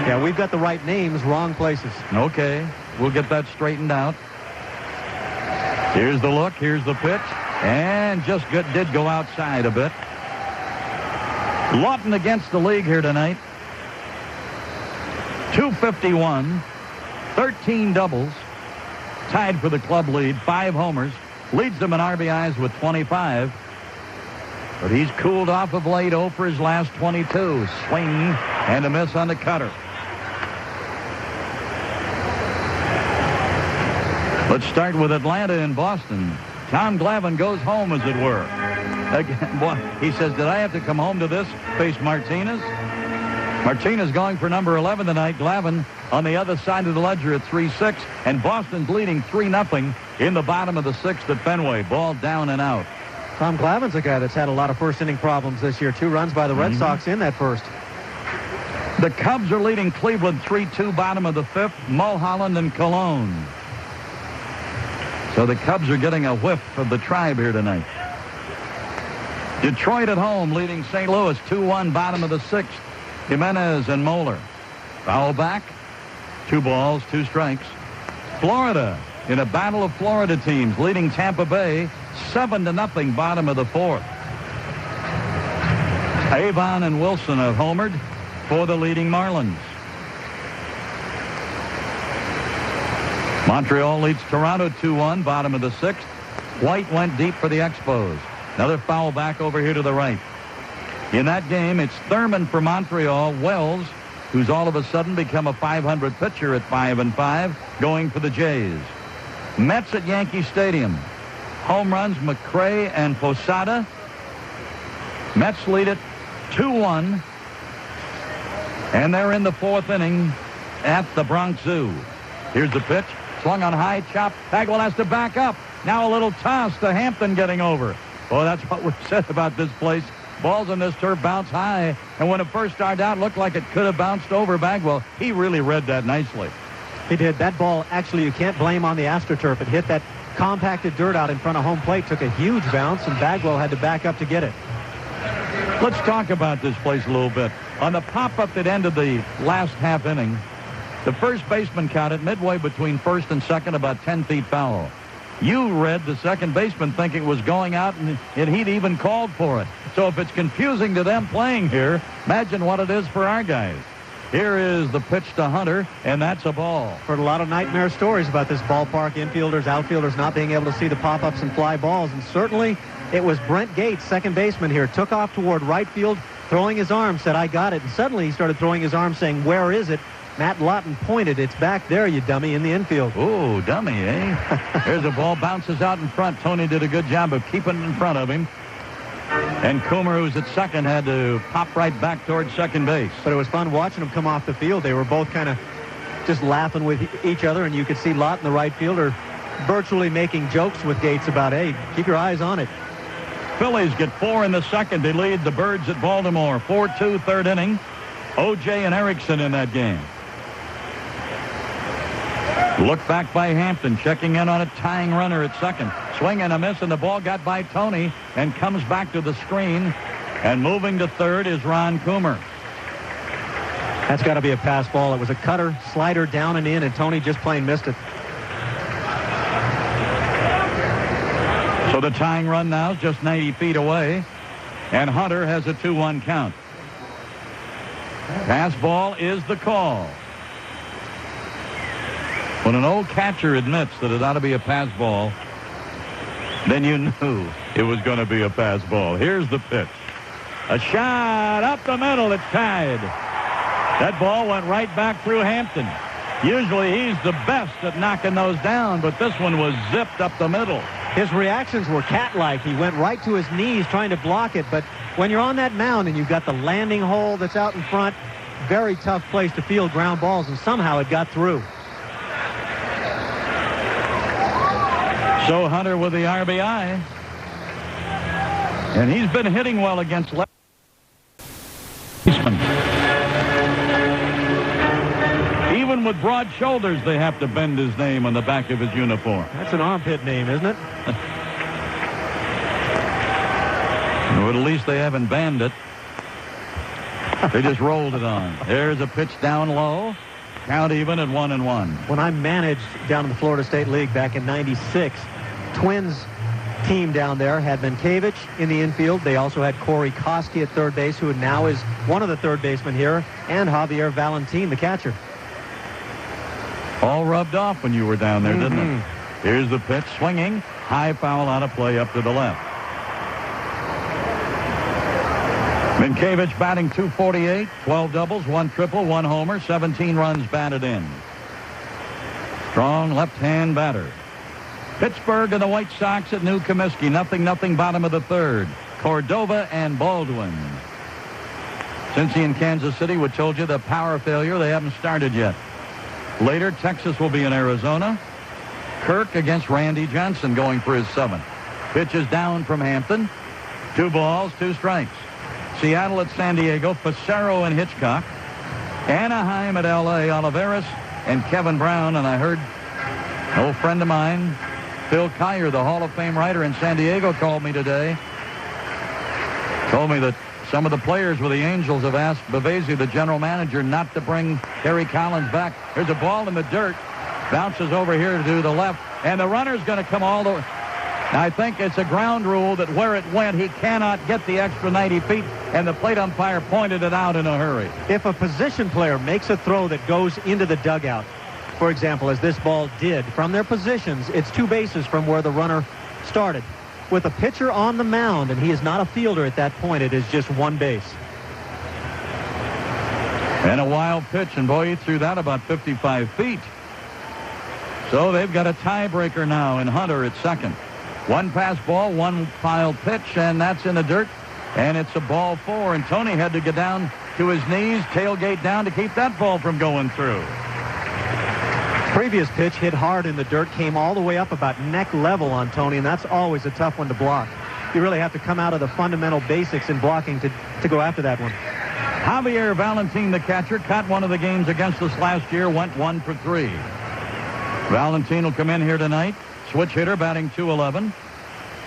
Yeah, we've got the right names, wrong places. Okay. We'll get that straightened out. Here's the look. Here's the pitch. And just did go outside a bit. Lawton against the league here tonight. 251. 13 doubles. Tied for the club lead. 5 homers. Leads them in RBIs with 25. But he's cooled off of late. 0 for his last 22. Swing and a miss on the cutter. Let's start with Atlanta and Boston. Tom Glavine goes home, as it were. Again, boy, he says, did I have to come home to this? Face Martinez. Martinez going for number 11 tonight. Glavine on the other side of the ledger at 3-6. And Boston's leading 3-0 in the bottom of the 6th at Fenway. Ball down and out. Tom Glavine's a guy that's had a lot of first-inning problems this year. 2 runs by the Red Sox in that first. The Cubs are leading Cleveland 3-2, bottom of the 5th. Mulholland and Cologne. So the Cubs are getting a whiff of the Tribe here tonight. Detroit at home leading St. Louis 2-1, bottom of the 6th. Jimenez and Moeller. Foul back. 2 balls, 2 strikes. Florida in a battle of Florida teams leading Tampa Bay 7-0, bottom of the 4th. Avon and Wilson have homered for the leading Marlins. Montreal leads Toronto 2-1, bottom of the 6th. White went deep for the Expos. Another foul back over here to the right. In that game, it's Thurman for Montreal, Wells, who's all of a sudden become a .500 pitcher at 5-5, going for the Jays. Mets at Yankee Stadium. Home runs, McRae and Posada. Mets lead it 2-1. And they're in the 4th inning at the Bronx Zoo. Here's the pitch. Swung on high, chopped. Bagwell has to back up. Now a little toss to Hampton getting over. Oh, that's what we've said about this place. Balls on this turf bounce high. And when it first started out, it looked like it could have bounced over Bagwell. He really read that nicely. He did. That ball, actually, you can't blame on the AstroTurf. It hit that compacted dirt out in front of home plate, took a huge bounce, and Bagwell had to back up to get it. Let's talk about this place a little bit. On the pop-up that ended the last half inning, the first baseman counted midway between first and second about 10 feet foul. You read the second baseman thinking it was going out, and he'd even called for it. So if it's confusing to them playing here, imagine what it is for our guys. Here is the pitch to Hunter, and that's a ball. Heard a lot of nightmare stories about this ballpark, infielders, outfielders not being able to see the pop-ups and fly balls, and certainly it was Brent Gates, second baseman here, took off toward right field, throwing his arm, said, "I got it," and suddenly he started throwing his arm saying, "Where is it?" Matt Lawton pointed, "It's back there, you dummy," in the infield. Ooh, dummy, eh? Here's a ball, bounces out in front. Tony did a good job of keeping it in front of him. And Coomer, who's at second, had to pop right back towards second base. But it was fun watching them come off the field. They were both kind of just laughing with each other, and you could see Lawton, the right fielder, virtually making jokes with Gates about, "Hey, keep your eyes on it." Phillies get 4 in the second. They lead the Birds at Baltimore. 4-2, 3rd inning. O.J. and Erickson in that game. Look back by Hampton, checking in on a tying runner at second. Swing and a miss, and the ball got by Tony and comes back to the screen. And moving to third is Ron Coomer. That's got to be a pass ball. It was a cutter, slider down and in, and Tony just plain missed it. So the tying run now is just 90 feet away, and Hunter has a 2-1 count. Pass ball is the call. When an old catcher admits that it ought to be a pass ball, then you knew it was going to be a pass ball. Here's the pitch. A shot up the middle. It's tied. That ball went right back through Hampton. Usually he's the best at knocking those down, but this one was zipped up the middle. His reactions were cat-like. He went right to his knees trying to block it, but when you're on that mound and you've got the landing hole that's out in front, very tough place to field ground balls, and somehow it got through. So Hunter with the RBI. And he's been hitting well against left baseman. Even with broad shoulders, they have to bend his name on the back of his uniform. That's an armpit name, isn't it? Or at least they haven't banned it. They just rolled it on. There's a pitch down low. Count even at 1-1. When I managed down in the Florida State League back in '96, Twins team down there had Mankiewicz in the infield. They also had Corey Koski at third base, who now is one of the third basemen here, and Javier Valentin, the catcher. All rubbed off when you were down there, didn't it? Here's the pitch, swinging. High foul out of play up to the left. Mankiewicz batting .248, 12 doubles, 1 triple, 1 homer, 17 runs batted in. Strong left-hand batter. Pittsburgh and the White Sox at New Comiskey. 0-0, bottom of the 3rd. Cordova and Baldwin. Cincy and Kansas City, we told you the power failure. They haven't started yet. Later, Texas will be in Arizona. Kirk against Randy Johnson going for his 7th. Pitch is down from Hampton. 2 balls, 2 strikes. Seattle at San Diego, Facero and Hitchcock. Anaheim at L.A., Olivares and Kevin Brown. And I heard an old friend of mine, Phil Kyer, the Hall of Fame writer in San Diego, called me today. told me that some of the players with the Angels have asked Bavesi, the general manager, not to bring Terry Collins back. There's a ball in the dirt. Bounces over here to the left. And the runner's going to come all the way. I think it's a ground rule that where it went, he cannot get the extra 90 feet. And the plate umpire pointed it out in a hurry. If a position player makes a throw that goes into the dugout, for example, as this ball did, from their positions, it's 2 bases from where the runner started. With a pitcher on the mound, and he is not a fielder at that point, it is just 1 base. And a wild pitch, and boy, he threw that about 55 feet. So they've got a tiebreaker now in Hunter at second. 1 pass ball, 1 wild pitch, and that's in the dirt. And it's a ball 4, and Tony had to get down to his knees, tailgate down to keep that ball from going through. Previous pitch hit hard in the dirt, came all the way up about neck level on Tony, and that's always a tough one to block. You really have to come out of the fundamental basics in blocking to go after that one. Javier Valentin, the catcher, caught one of the games against us last year, went 1 for 3. Valentin will come in here tonight. Switch hitter, batting .211.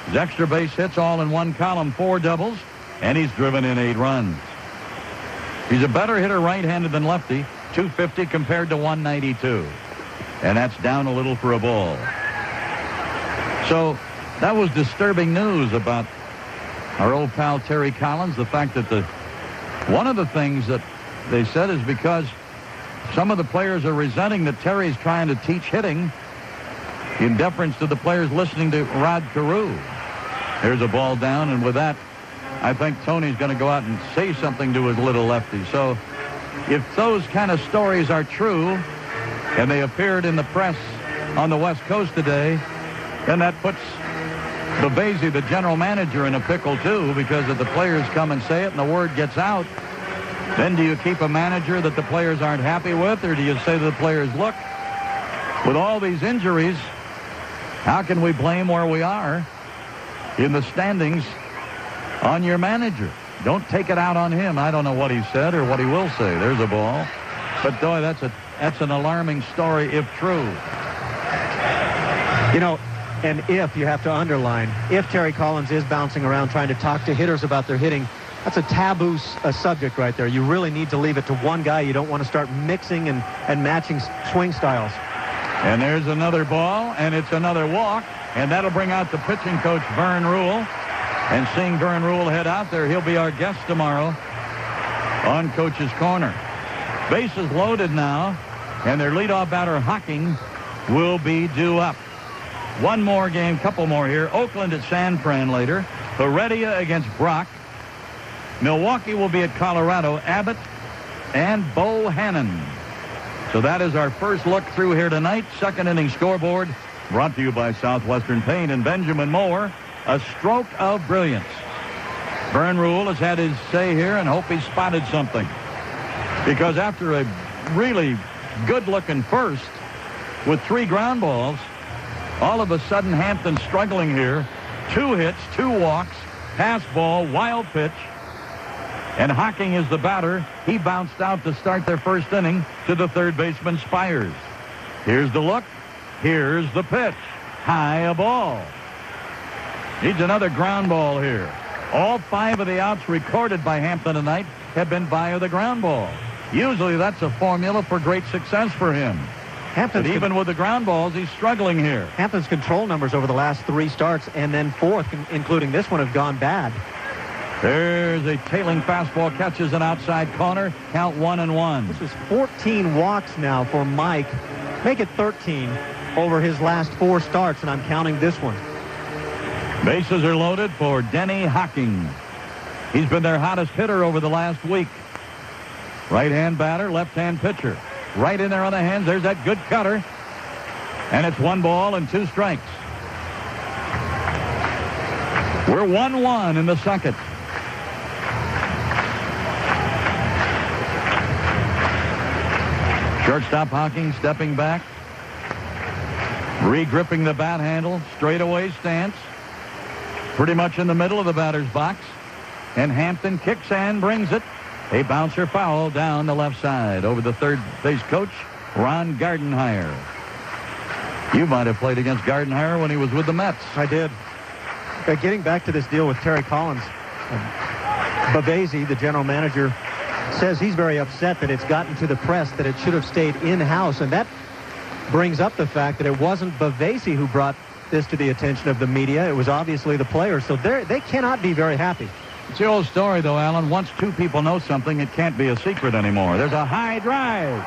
His extra base hits all in 1 column, 4 doubles, and he's driven in 8 runs. He's a better hitter right-handed than lefty, .250 compared to .192. And that's down a little for a ball. So that was disturbing news about our old pal Terry Collins. The fact that one of the things that they said is because some of the players are resenting that Terry's trying to teach hitting in deference to the players listening to Rod Carew. Here's a ball down, and with that, I think Tony's going to go out and say something to his little lefty. So if those kind of stories are true, and they appeared in the press on the West Coast today, then that puts Bavesi, the general manager, in a pickle, too, because if the players come and say it and the word gets out, then do you keep a manager that the players aren't happy with, or do you say to the players, look, with all these injuries, how can we blame where we are in the standings on your manager? Don't take it out on him. I don't know what he said or what he will say. There's a ball. But, boy, that's an alarming story if true. You know, and if you have to underline, if Terry Collins is bouncing around trying to talk to hitters about their hitting, that's a taboo subject right there. You really need to leave it to one guy. You don't want to start mixing and matching swing styles. And there's another ball, and it's another walk, and that'll bring out the pitching coach, Vern Rule. And seeing Vern Rule head out there, he'll be our guest tomorrow on Coach's Corner. Bases loaded now, and their leadoff batter, Hocking, will be due up. One more game, couple more here. Oakland at San Fran later. Heredia against Brock. Milwaukee will be at Colorado. Abbott and Bohannon. So that is our first look through here tonight. Second inning scoreboard brought to you by Southwestern Paint and Benjamin Moore. A stroke of brilliance. Vern Rule has had his say here and hope he spotted something. Because after a really good-looking first with 3 ground balls, all of a sudden Hampton's struggling here. 2 hits, 2 walks, pass ball, wild pitch. And Hocking is the batter. He bounced out to start their first inning to the third baseman, Spires. Here's the look. Here's the pitch. High a ball. Needs another ground ball here. All 5 of the outs recorded by Hampton tonight have been via the ground ball. Usually that's a formula for great success for him. But even with the ground balls, he's struggling here. Hampton's control numbers over the last 3 starts and then 4th, including this one, have gone bad. There's a tailing fastball, catches an outside corner. Count 1-1. This is 14 walks now for Mike. Make it 13 over his last 4 starts, and I'm counting this one. Bases are loaded for Denny Hocking. He's been their hottest hitter over the last week. Right-hand batter, left-hand pitcher. Right in there on the hands. There's that good cutter. And it's 1 ball and 2 strikes. We're 1-1 in the second. Shortstop Hocking stepping back. Re-gripping the bat handle. Straightaway stance. Pretty much in the middle of the batter's box. And Hampton kicks and brings it. A bouncer foul down the left side over the third base coach, Ron Gardenhire. You might have played against Gardenhire when he was with the Mets. I did. Getting back to this deal with Terry Collins, Bavesi, the general manager, says he's very upset that it's gotten to the press, that it should have stayed in-house. And that brings up the fact that it wasn't Bavesi who brought this to the attention of the media. It was obviously the players. So they cannot be very happy. It's the old story, though, Alan. Once two people know something, it can't be a secret anymore. There's a high drive.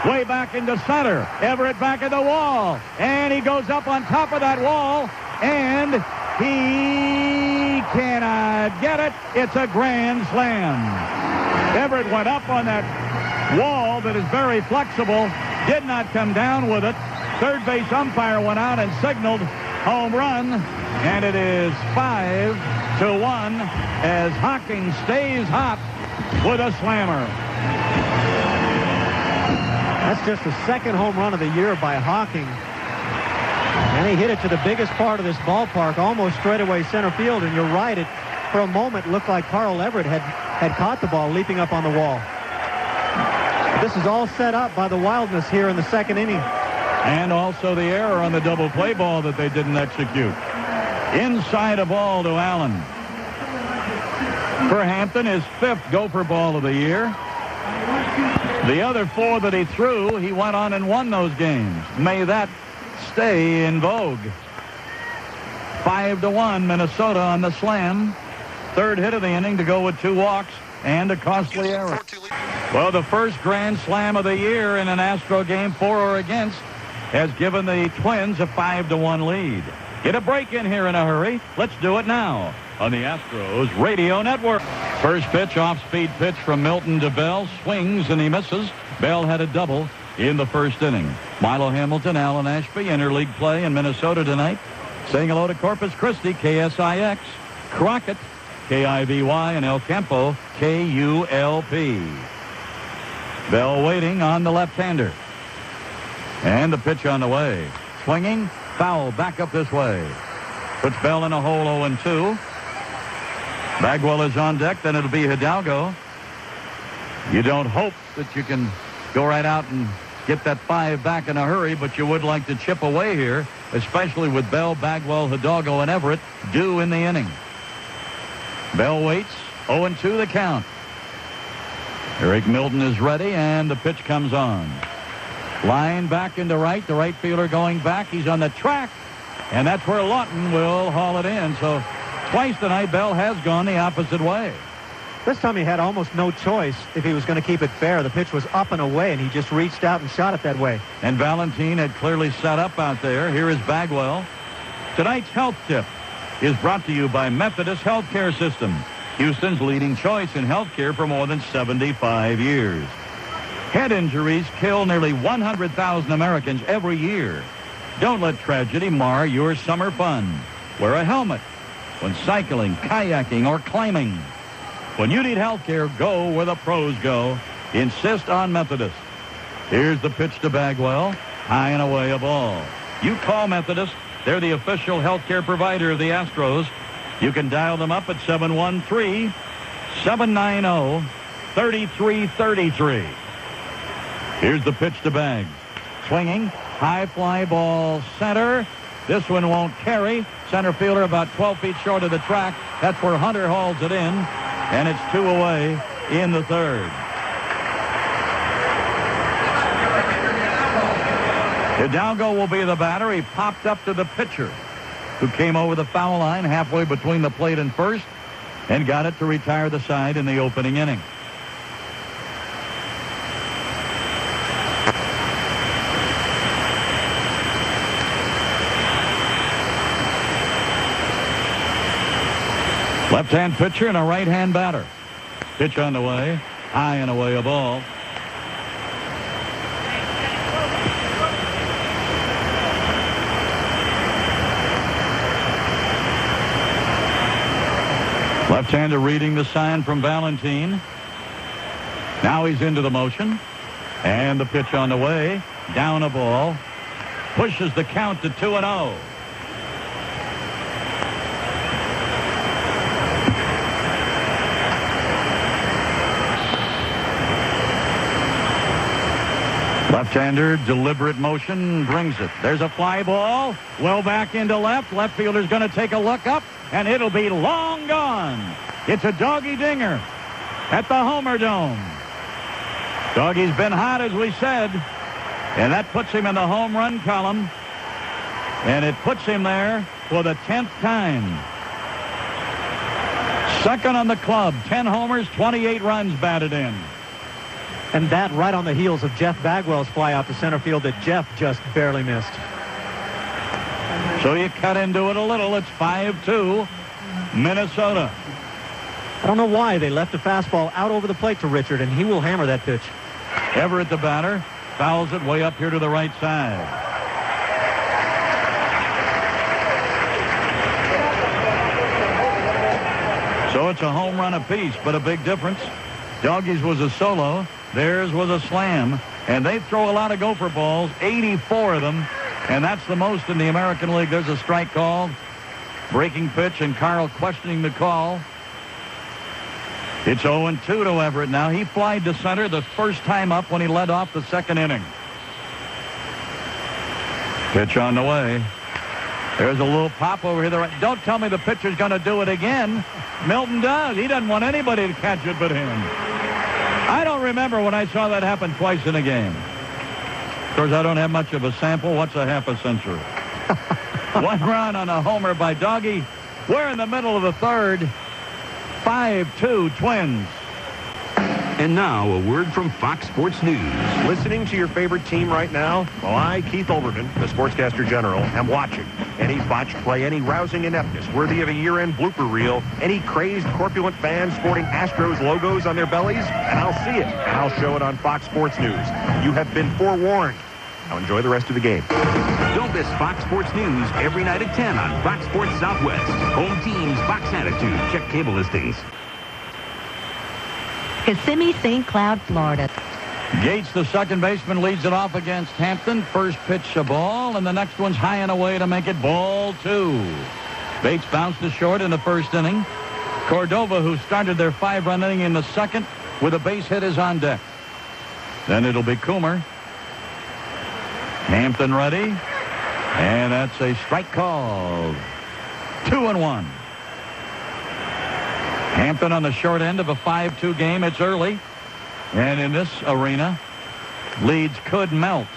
Way back into center. Everett back at the wall. And he goes up on top of that wall. And he cannot get it. It's a grand slam. Everett went up on that wall that is very flexible. Did not come down with it. Third base umpire went out and signaled home run. And it is 5-1 as Hawking stays hot with a slammer. That's just the second home run of the year by Hawking. And he hit it to the biggest part of this ballpark, almost straightaway center field. And you're right, it for a moment looked like Carl Everett had caught the ball leaping up on the wall. This is all set up by the wildness here in the second inning. And also the error on the double play ball that they didn't execute. Inside a ball to Allen. For Hampton, his 5th Gopher ball of the year. The other 4 that he threw, he went on and won those games. May that stay in vogue. 5-1 Minnesota on the slam. 3rd hit of the inning to go with 2 walks and a costly error. Well, the first grand slam of the year in an Astro game, for or against, has given the Twins a 5-1 lead. Get a break in here in a hurry. Let's do it now on the Astros Radio Network. First pitch, off-speed pitch from Milton to Bell. Swings and he misses. Bell had a double in the first inning. Milo Hamilton, Alan Ashby, interleague play in Minnesota tonight. Saying hello to Corpus Christi, KSIX, Crockett, KIVY, and El Campo, KULP. Bell waiting on the left-hander. And the pitch on the way. Swinging, foul, back up this way. Puts Bell in a hole 0-2. Bagwell is on deck, then it'll be Hidalgo. You don't hope that you can go right out and get that 5 back in a hurry, but you would like to chip away here, especially with Bell, Bagwell, Hidalgo, and Everett due in the inning. Bell waits, 0-2 the count. Eric Milton is ready, and the pitch comes on. Line back into right, the right fielder going back. He's on the track, and that's where Lawton will haul it in. So twice tonight, Bell has gone the opposite way. This time he had almost no choice if he was going to keep it fair. The pitch was up and away, and he just reached out and shot it that way. And Valentin had clearly set up out there. Here is Bagwell. Tonight's health tip is brought to you by Methodist Healthcare System, Houston's leading choice in healthcare for more than 75 years. Head injuries kill nearly 100,000 Americans every year. Don't let tragedy mar your summer fun. Wear a helmet when cycling, kayaking, or climbing. When you need health care, go where the pros go. Insist on Methodist. Here's the pitch to Bagwell. High and away a ball. You call Methodist. They're the official health care provider of the Astros. You can dial them up at 713-790-3333. Here's the pitch to Baggs. Swinging. High fly ball center. This one won't carry. Center fielder about 12 feet short of the track. That's where Hunter hauls it in. And it's 2 away in the 3rd. Hidalgo will be the batter. He popped up to the pitcher, who came over the foul line halfway between the plate and first and got it to retire the side in the opening inning. Left-hand pitcher and a right-hand batter. Pitch on the way. High and away a ball. Left-hander reading the sign from Valentin. Now he's into the motion. And the pitch on the way. Down a ball. Pushes the count to 2-0. Left-hander, deliberate motion, brings it. There's a fly ball. Well back into left. Left fielder's going to take a look up. and it'll be long gone. It's a doggy dinger at the Homer Dome. Doggy's been hot, as we said, and that puts him in the home run column, and it puts him there for the 10th time. Second on the club, 10 homers, 28 runs batted in. And that right on the heels of Jeff Bagwell's fly out to center field that Jeff just barely missed. So you cut into it a little. It's 5-2, Minnesota. I don't know why they left the fastball out over the plate to Richard, and he will hammer that pitch. Everett, the batter, fouls it way up here to the right side. So it's a home run apiece, but a big difference. Doggy's was a solo. Theirs was a slam. And they throw a lot of gopher balls, 84 of them. And that's the most in the American League. There's a strike call. Breaking pitch, and Carl questioning the call. It's 0-2 to Everett now. He flied to center the first time up when he led off the second inning. Pitch on the way. There's a little pop over here. Don't tell me the pitcher's going to do it again. Milton does. He doesn't want anybody to catch it but him. I don't remember when I saw that happen twice in a game. Of course, I don't have much of a sample. What's a half a century? One run on a homer by Doggy. We're in the middle of the third. 5-2 Twins. And now a word from Fox Sports News. Listening to your favorite team right now? Well, I, Keith Olbermann, the sportscaster general, am watching. Any botched play, any rousing ineptness worthy of a year-end blooper reel, any crazed, corpulent fans sporting Astros logos on their bellies, and I'll see it, and I'll show it on Fox Sports News. You have been forewarned. Now enjoy the rest of the game. Don't miss Fox Sports News every night at 10 on Fox Sports Southwest. Home team's Fox Attitude. Check cable listings. Kissimmee, St. Cloud, Florida. Gates, the second baseman, leads it off against Hampton. First pitch a ball, and the next one's high and away to make it ball 2. Bates bounced to short in the first inning. Cordova, who started their 5-run inning in the second with a base hit, is on deck. Then it'll be Coomer. Hampton ready, and that's a strike call. 2-1. Hampton on the short end of a 5-2 game. It's early. And in this arena, leads could melt.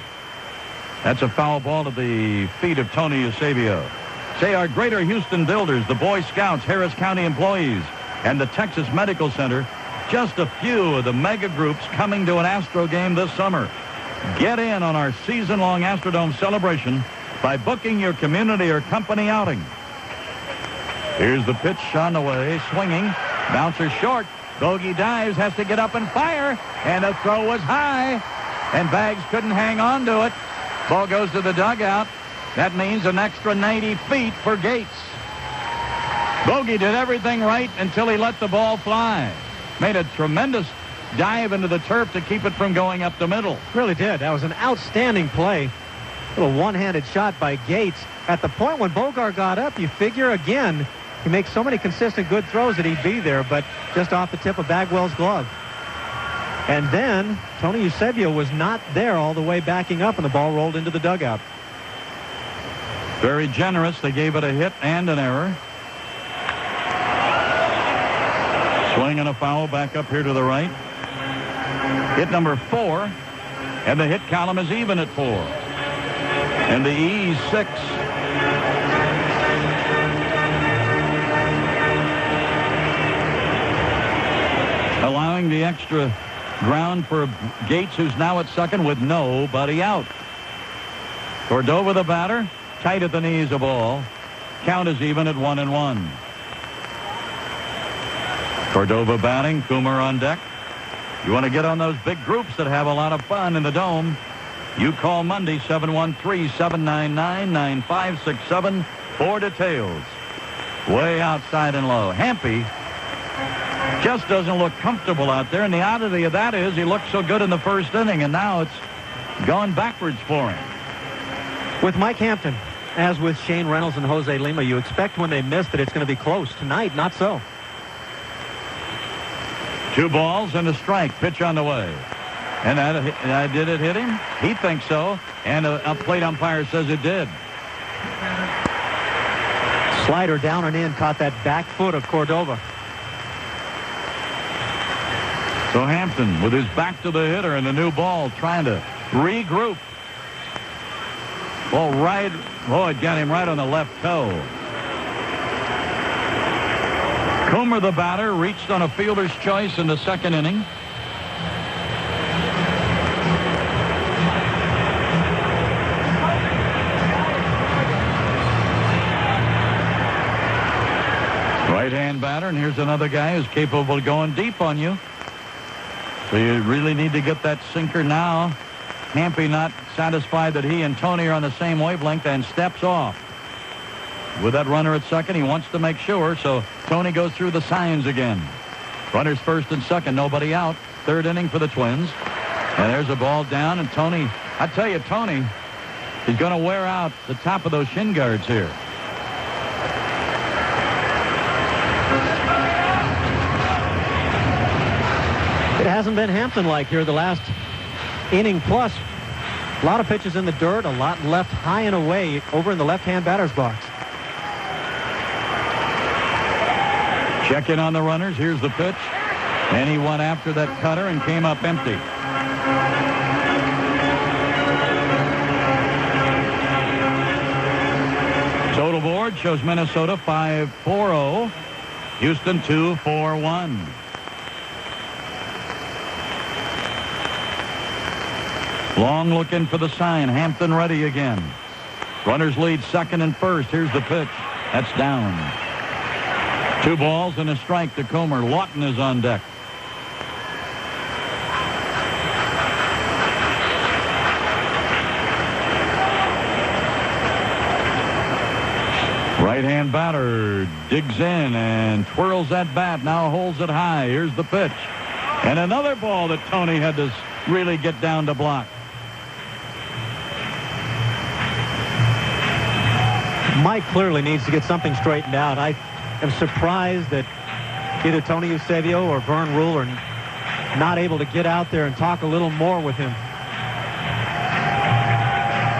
That's a foul ball to the feet of Tony Eusebio. Say our Greater Houston Builders, the Boy Scouts, Harris County employees, and the Texas Medical Center, just a few of the mega groups coming to an Astro game this summer. Get in on our season-long Astrodome celebration by booking your community or company outing. Here's the pitch on the way, swinging. Bouncer short. Bogey dives, has to get up and fire. And the throw was high. And Baggs couldn't hang on to it. Ball goes to the dugout. That means an extra 90 feet for Gates. Bogey did everything right until he let the ball fly. Made a tremendous dive into the turf to keep it from going up the middle. Really did. That was an outstanding play. A little one-handed shot by Gates. At the point when Bogart got up, you figure again, he makes so many consistent good throws that he'd be there, but just off the tip of Bagwell's glove. And then Tony Eusebio was not there all the way backing up, and the ball rolled into the dugout. Very generous. They gave it a hit and an error. Swing and a foul back up here to the right. Hit number 4, and the hit column is even at 4. And the E's 6. Allowing the extra ground for Gates, who's now at second with nobody out. Cordova, the batter, tight at the knees of ball. Count is even at 1-1. Cordova batting, Coomer on deck. You want to get on those big groups that have a lot of fun in the Dome? You call Monday, 713-799-9567 for details. Way outside and low. Hampy just doesn't look comfortable out there, and the oddity of that is he looked so good in the first inning, and now it's gone backwards for him. With Mike Hampton, as with Shane Reynolds and Jose Lima, you expect when they miss that it's going to be close. Tonight, not so. 2 balls and a strike. Pitch on the way. And did it hit him? He thinks so. And a plate umpire says it did. Slider down and in, caught that back foot of Cordova. So Hampton with his back to the hitter and the new ball trying to regroup. Ball right. Oh, it got him right on the left toe. Comer, the batter, reached on a fielder's choice in the second inning. Right-hand batter, and here's another guy who's capable of going deep on you. So you really need to get that sinker now. Hampy not satisfied that he and Tony are on the same wavelength and steps off. With that runner at second, he wants to make sure, so Tony goes through the signs again. Runners first and second, nobody out. Third inning for the Twins. And there's a ball down, and Tony, I tell you, Tony is going to wear out the top of those shin guards here. It hasn't been Hampton-like here the last inning plus. A lot of pitches in the dirt, a lot left high and away over in the left-hand batter's box. Check in on the runners. Here's the pitch. And he went after that cutter and came up empty. Total board shows Minnesota 5-4-0. Houston 2-4-1. Long looking for the sign. Hampton ready again. Runners lead second and first. Here's the pitch. That's down. 2 balls and a strike to Comer. Lawton is on deck. Right-hand batter digs in and twirls that bat. Now holds it high. Here's the pitch. And another ball that Tony had to really get down to block. Mike clearly needs to get something straightened out. I am surprised that either Tony Eusebio or Vern Rule are not able to get out there and talk a little more with him.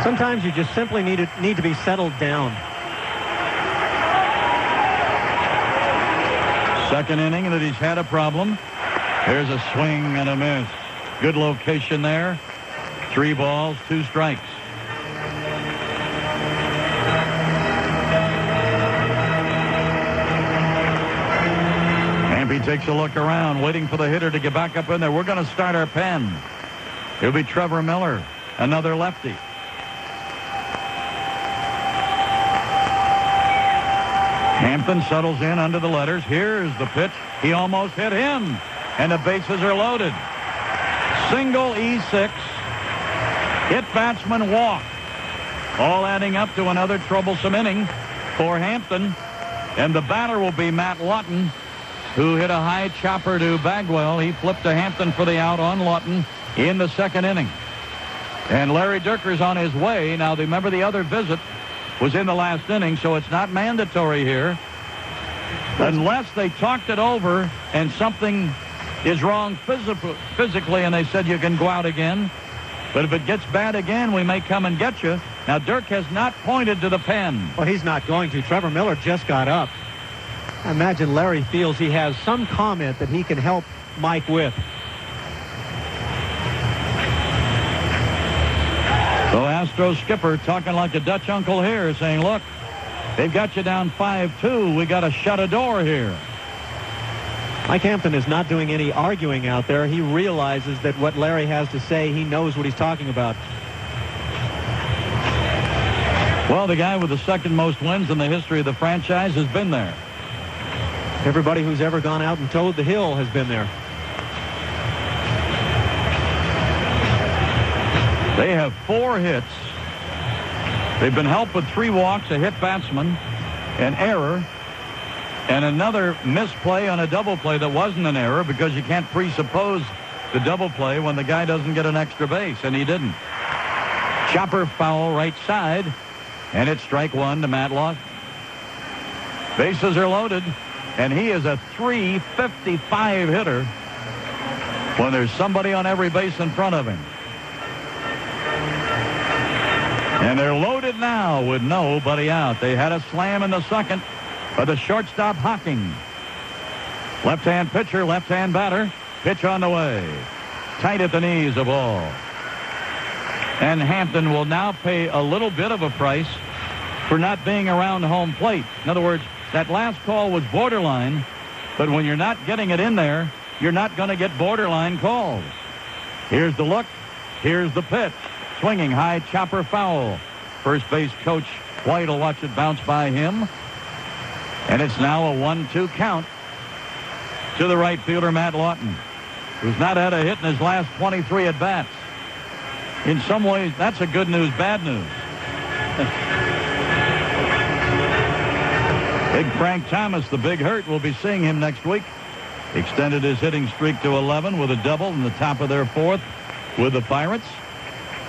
Sometimes you just simply need to be settled down. Second inning that he's had a problem. There's a swing and a miss. Good location there. 3 balls, 2 strikes. He takes a look around, waiting for the hitter to get back up in there. We're going to start our pen. It'll be Trevor Miller, another lefty. Hampton settles in under the letters. Here's the pitch. He almost hit him, and the bases are loaded. Single E6. Hit batsman walk. All adding up to another troublesome inning for Hampton. And the batter will be Matt Lawton, who hit a high chopper to Bagwell. He flipped to Hampton for the out on Lawton in the second inning. And Larry Dierker's on his way. Now, remember the other visit was in the last inning, so it's not mandatory here. Unless they talked it over and something is wrong physically and they said you can go out again. But if it gets bad again, we may come and get you. Now, Dirk has not pointed to the pen. Well, he's not going to. Trevor Miller just got up. I imagine Larry feels he has some comment that he can help Mike with. So Astros skipper talking like a Dutch uncle here, saying, look, they've got you down 5-2. We got to shut a door here. Mike Hampton is not doing any arguing out there. He realizes that what Larry has to say, he knows what he's talking about. Well, the guy with the second most wins in the history of the franchise has been there. Everybody who's ever gone out and towed the hill has been there. They have 4 hits. They've been helped with 3 walks, a hit batsman, an error, and another misplay on a double play that wasn't an error because you can't presuppose the double play when the guy doesn't get an extra base, and he didn't. Chopper foul right side, and it's strike 1 to Matt Lawton. Bases are loaded. And he is a .355 hitter when there's somebody on every base in front of him. And they're loaded now with nobody out. They had a slam in the second by the shortstop Hocking. Left-hand pitcher, left-hand batter. Pitch on the way. Tight at the knees, a ball. And Hampton will now pay a little bit of a price for not being around home plate. In other words, that last call was borderline, but when you're not getting it in there, you're not going to get borderline calls. Here's the look. Here's the pitch. Swinging high, chopper foul. First base coach White will watch it bounce by him. And it's now a 1-2 count to the right fielder, Matt Lawton, who's not had a hit in his last 23 at-bats. In some ways, that's a good news, bad news. Big Frank Thomas, the big hurt, we'll be seeing him next week. Extended his hitting streak to 11 with a double in the top of their fourth with the Pirates.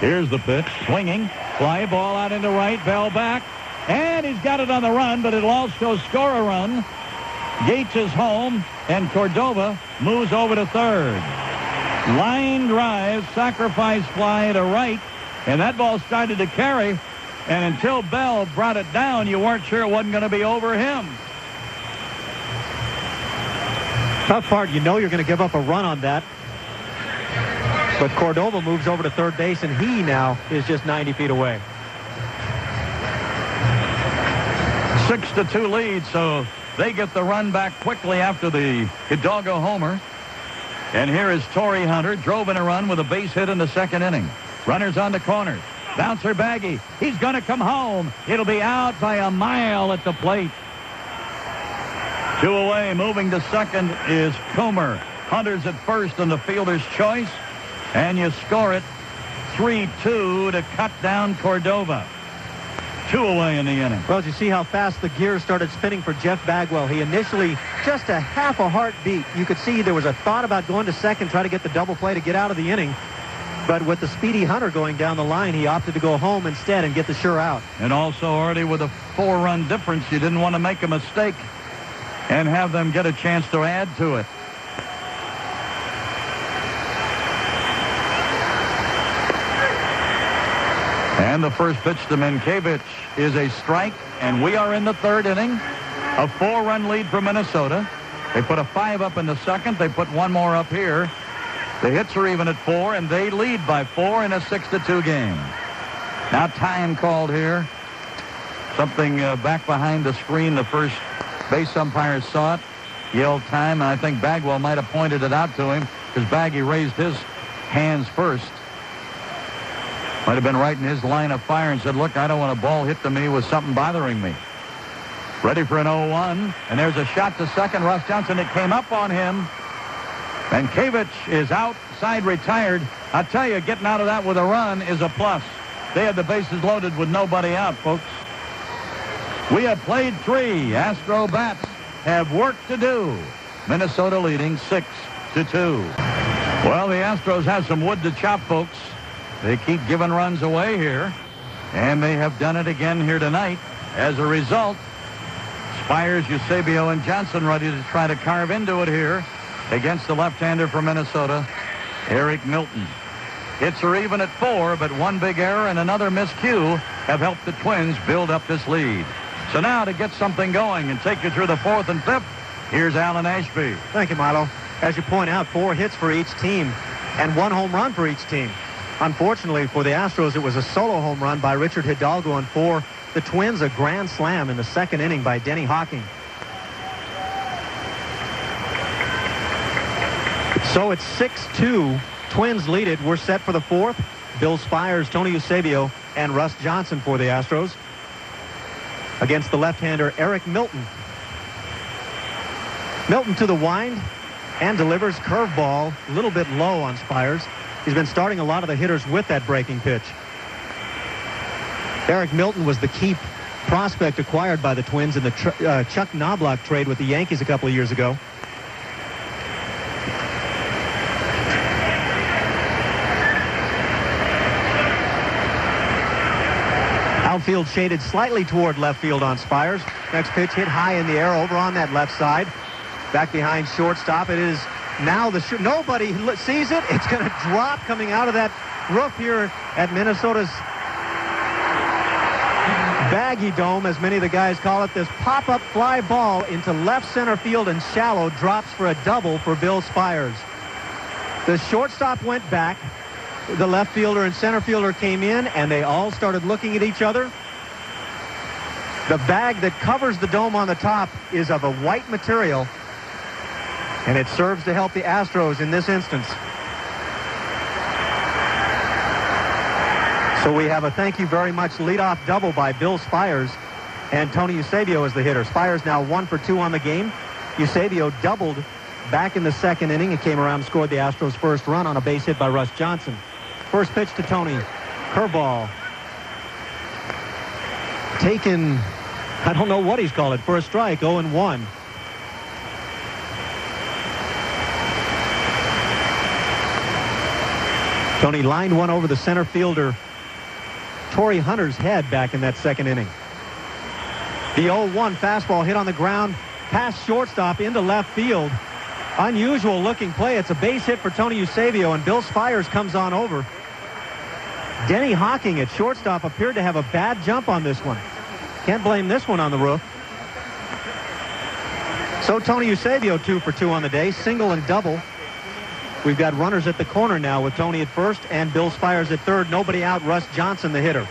Here's the pitch, swinging, fly ball out into right, Bell back, and he's got it on the run, but it'll also score a run. Gates is home, and Cordova moves over to third. Line drive, sacrifice fly to right, and that ball started to carry, and until Bell brought it down, you weren't sure it wasn't going to be over him. Tough part, you know you're going to give up a run on that. But Cordova moves over to third base, and he now is just 90 feet away. 6-2 lead, so they get the run back quickly after the Hidalgo homer. And here is Torrey Hunter, drove in a run with a base hit in the second inning. Runners on the corners. Bouncer Baggy. He's going to come home. It'll be out by a mile at the plate. 2 away. Moving to second is Coomer. Hunter's at first on the fielder's choice. And you score it 3-2 to cut down Cordova. 2 away in the inning. Well, you see how fast the gears started spinning for Jeff Bagwell. He initially just a half a heartbeat. You could see there was a thought about going to second, try to get the double play to get out of the inning. But with the speedy Hunter going down the line, he opted to go home instead and get the sure out. And also already with a 4-run difference, you didn't want to make a mistake and have them get a chance to add to it. And the first pitch to Minkiewicz is a strike, and we are in the third inning. A 4-run lead for Minnesota. They put a 5 up in the second. They put 1 more up here. The hits are even at 4, and they lead by 4 in a 6-2 game. Now time called here. Something back behind the screen. The first base umpire saw it, yelled time, and I think Bagwell might have pointed it out to him because Baggy raised his hands first. Might have been right in his line of fire and said, look, I don't want a ball hit to me with something bothering me. Ready for an 0-1, and there's a shot to second. Russ Johnson, it came up on him. Minkiewicz is outside retired. I tell you, getting out of that with a run is a plus. They had the bases loaded with nobody out, folks. We have played 3. Astro bats have work to do. Minnesota leading 6-2. Well, the Astros have some wood to chop, folks. They keep giving runs away here, and they have done it again here tonight. As a result, Spires, Eusebio, and Johnson ready to try to carve into it here against the left-hander from Minnesota, Eric Milton. Hits are even at 4, but one big error and another miscue have helped the Twins build up this lead. So now to get something going and take you through the 4th and 5th, here's Alan Ashby. Thank you, Milo. As you point out, 4 hits for each team and 1 home run for each team. Unfortunately for the Astros, it was a solo home run by Richard Hidalgo, and for the Twins, a grand slam in the second inning by Denny Hocking. So it's 6-2. Twins lead it. We're set for the 4th. Bill Spires, Tony Eusebio, and Russ Johnson for the Astros against the left-hander Eric Milton. Milton to the wind and delivers curveball, a little bit low on Spires. He's been starting a lot of the hitters with that breaking pitch. Eric Milton was the key prospect acquired by the Twins in the Chuck Knobloch trade with the Yankees a couple of years ago. Outfield shaded slightly toward left field on Spires. Next pitch hit high in the air over on that left side. Back behind shortstop. It is now nobody sees it. It's going to drop coming out of that roof here at Minnesota's baggy dome, as many of the guys call it. This pop-up fly ball into left center field and shallow drops for a double for Bill Spires. The shortstop went back. The left fielder and center fielder came in, and they all started looking at each other. The bag that covers the dome on the top is of a white material, and it serves to help the Astros in this instance. So we have a thank you very much leadoff double by Bill Spires, and Tony Eusebio is the hitter. Spires now 1 for 2 on the game. Eusebio doubled back in the second inning. It came around and scored the Astros' first run on a base hit by Russ Johnson. First pitch to Tony. Curveball. Taken, I don't know what he's called it, for a strike, 0-1. Tony lined one over the center fielder Torrey Hunter's head back in that second inning. The 0-1 fastball hit on the ground past shortstop into left field. Unusual looking play. It's a base hit for Tony Eusebio, and Bill Spires comes on over. Denny Hawking at shortstop appeared to have a bad jump on this one. Can't blame this one on the roof. So Tony Eusebio 2 for 2 on the day, single and double. We've got runners at the corner now with Tony at first and Bill Spires at third. Nobody out. Russ Johnson, the hitter.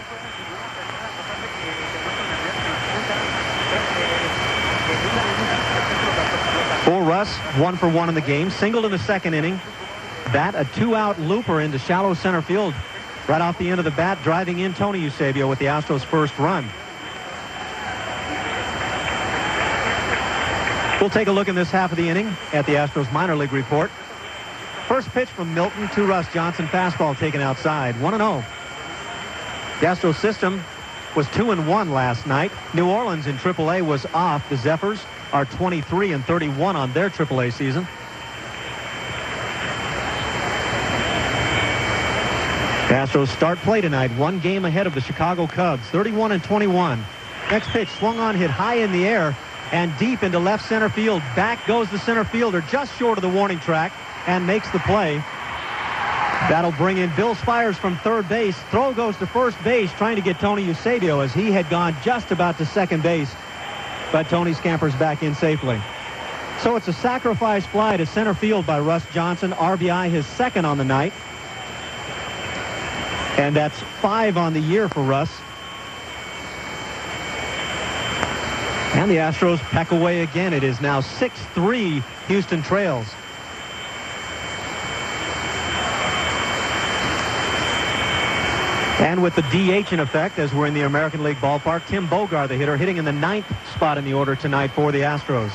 For Russ, 1 for 1 in the game. Singled in the second inning. Bat a 2-out looper into shallow center field. Right off the end of the bat, driving in Tony Eusebio with the Astros' first run. We'll take a look in this half of the inning at the Astros minor league report. First pitch from Milton to Russ Johnson. Fastball taken outside. 1-0. The Astros system was 2-1 last night. New Orleans in AAA was off. The Zephyrs are 23-31 on their AAA season. The Astros start play tonight, 1 game ahead of the Chicago Cubs, 31-21. Next pitch swung on, hit high in the air and deep into left center field. Back goes the center fielder just short of the warning track and makes the play. That'll bring in Bill Spires from third base. Throw goes to first base, trying to get Tony Eusebio as he had gone just about to second base. But Tony scampers back in safely. So it's a sacrifice fly to center field by Russ Johnson. RBI, his second on the night. And that's 5 on the year for Russ. And the Astros peck away again. It is now 6-3. Houston trails. And with the DH in effect, as we're in the American League ballpark, Tim Bogart, the hitter, hitting in the 9th spot in the order tonight for the Astros.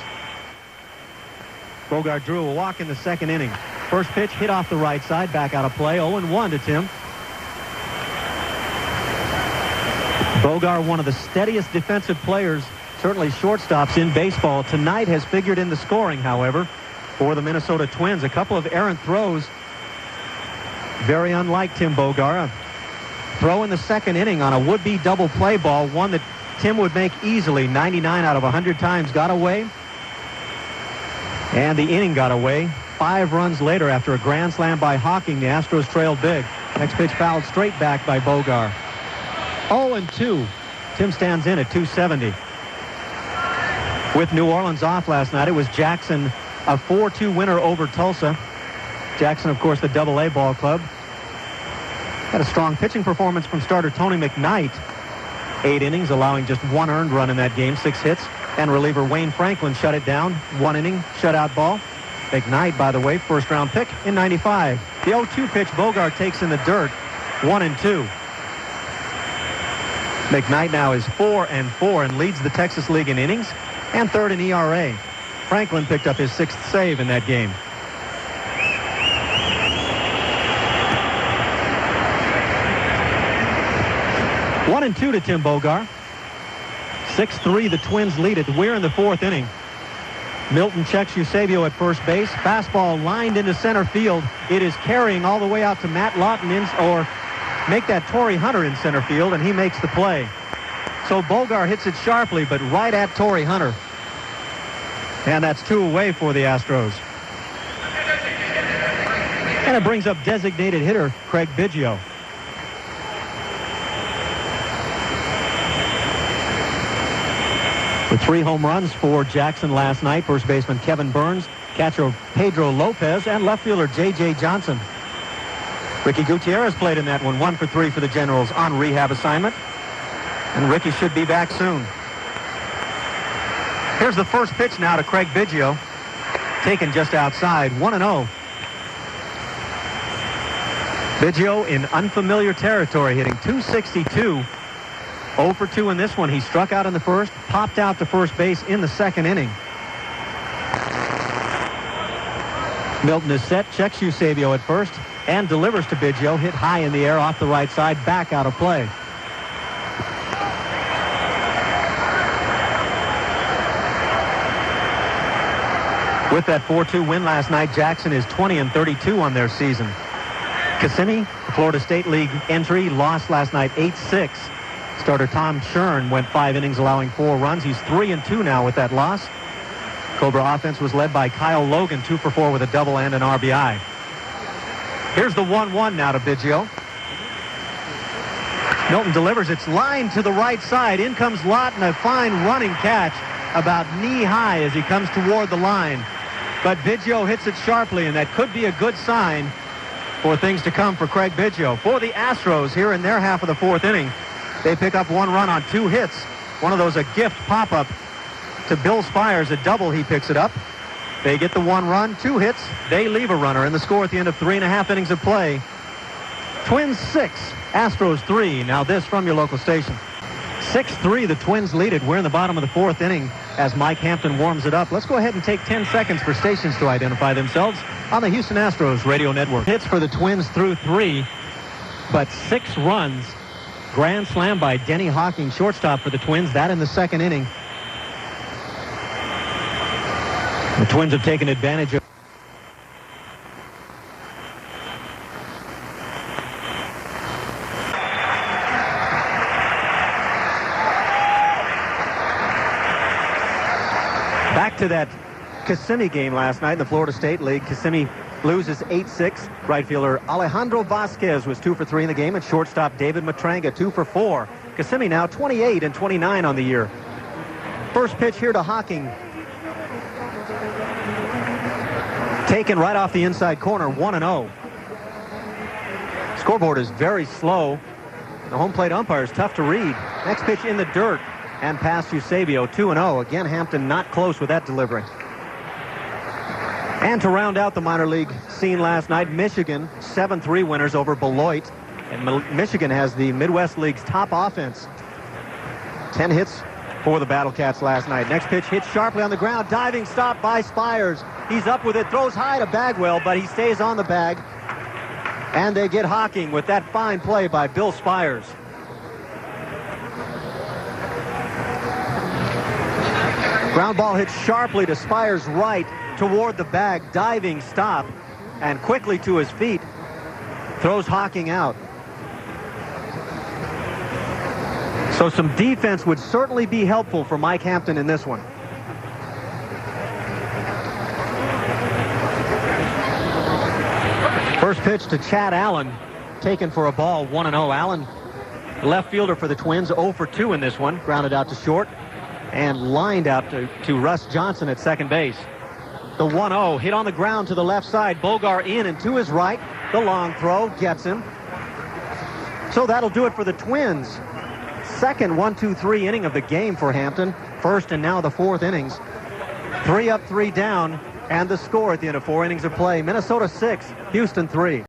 Bogart drew a walk in the second inning. First pitch hit off the right side, back out of play. 0-1 to Tim. Bogart, one of the steadiest defensive players, certainly shortstops in baseball. Tonight has figured in the scoring, however, for the Minnesota Twins. A couple of errant throws. Very unlike Tim Bogart. Throw in the second inning on a would-be double play ball, one that Tim would make easily. 99 out of 100 times got away. And the inning got away. 5 runs later after a grand slam by Hawking, the Astros trailed big. Next pitch fouled straight back by Bogart. 0-2. Tim stands in at 270. With New Orleans off last night, it was Jackson, a 4-2 winner over Tulsa. Jackson, of course, the Double-A ball club. Had a strong pitching performance from starter Tony McKnight. 8 innings, allowing just 1 earned run in that game, 6 hits. And reliever Wayne Franklin shut it down. 1 inning, shutout ball. McKnight, by the way, first-round pick in '95. The 0-2 pitch Bogart takes in the dirt. 1-2. McKnight now is 4-4 and leads the Texas League in innings and 3rd in ERA. Franklin picked up his 6th save in that game. One and 2 to Tim Bogart. 6-3, the Twins lead it. We're in the 4th inning. Milton checks Eusebio at first base. Fastball lined into center field. It is carrying all the way out to Matt Lawton, or make that Torrey Hunter in center field, and he makes the play. So Bogart hits it sharply, but right at Torrey Hunter. And that's 2 away for the Astros. And it brings up designated hitter Craig Biggio. With 3 home runs for Jackson last night, first baseman Kevin Burns, catcher Pedro Lopez, and left fielder J.J. Johnson. Ricky Gutierrez played in that one, 1 for 3 for the Generals on rehab assignment. And Ricky should be back soon. Here's the first pitch now to Craig Biggio. Taken just outside, 1-0. Biggio in unfamiliar territory, hitting .262. 0 for 2 in this one. He struck out in the first, popped out to first base in the second inning. Milton is set, checks Eusebio at first, and delivers to Biggio, hit high in the air off the right side, back out of play. With that 4-2 win last night, Jackson is 20-32 on their season. Kissimmee, the Florida State League entry, lost last night 8-6. Starter Tom Shern went 5 innings, allowing 4 runs. He's 3-2 now with that loss. Cobra offense was led by Kyle Logan, 2 for 4 with a double and an RBI. Here's the 1-1 now to Biggio. Milton delivers. It's lined to the right side. In comes Lawton, a fine running catch about knee-high as he comes toward the line. But Biggio hits it sharply, and that could be a good sign for things to come for Craig Biggio. For the Astros here in their half of the 4th inning, they pick up 1 run on 2 hits. One of those a gift pop-up to Bill Spires, a double. He picks it up. They get the 1 run, 2 hits. They leave a runner, and the score at the end of 3.5 innings of play. Twins 6, Astros 3. Now this from your local station. 6-3, the Twins lead it. We're in the bottom of the 4th inning as Mike Hampton warms it up. Let's go ahead and take 10 seconds for stations to identify themselves on the Houston Astros radio network. Hits for the Twins through 3, but 6 runs. Grand slam by Denny Hawking, shortstop for the Twins. That in the second inning. The Twins have taken advantage of back to that Kissimmee game last night in the Florida State League. Kissimmee loses 8-6. Right fielder Alejandro Vasquez was 2 for 3 in the game, and shortstop David Matranga 2 for 4. Kissimmee now 28-29 on the year. First pitch here to Hawking. Taken right off the inside corner, 1-0. Scoreboard is very slow. The home plate umpire is tough to read. Next pitch in the dirt and past Eusebio, 2-0. Again, Hampton not close with that delivery. And to round out the minor league scene last night, Michigan 7-3 winners over Beloit. And Michigan has the Midwest League's top offense. 10 hits for the Battle Cats last night. Next pitch hit sharply on the ground. Diving stop by Spires. He's up with it, throws high to Bagwell, but he stays on the bag. And they get Hawking with that fine play by Bill Spires. Ground ball hit sharply to Spires' right toward the bag. Diving stop, and quickly to his feet throws Hawking out. So some defense would certainly be helpful for Mike Hampton in this one. First pitch to Chad Allen, taken for a ball, 1-0. Allen, left fielder for the Twins, 0 for 2 in this one. Grounded out to short and lined out to Russ Johnson at second base. The 1-0 hit on the ground to the left side. Bogar in and to his right. The long throw gets him. So that'll do it for the Twins. Second 1-2-3 inning of the game for Hampton. First and now the 4th innings. 3 up, 3 down. And the score at the end of 4 innings of play. Minnesota 6, Houston 3.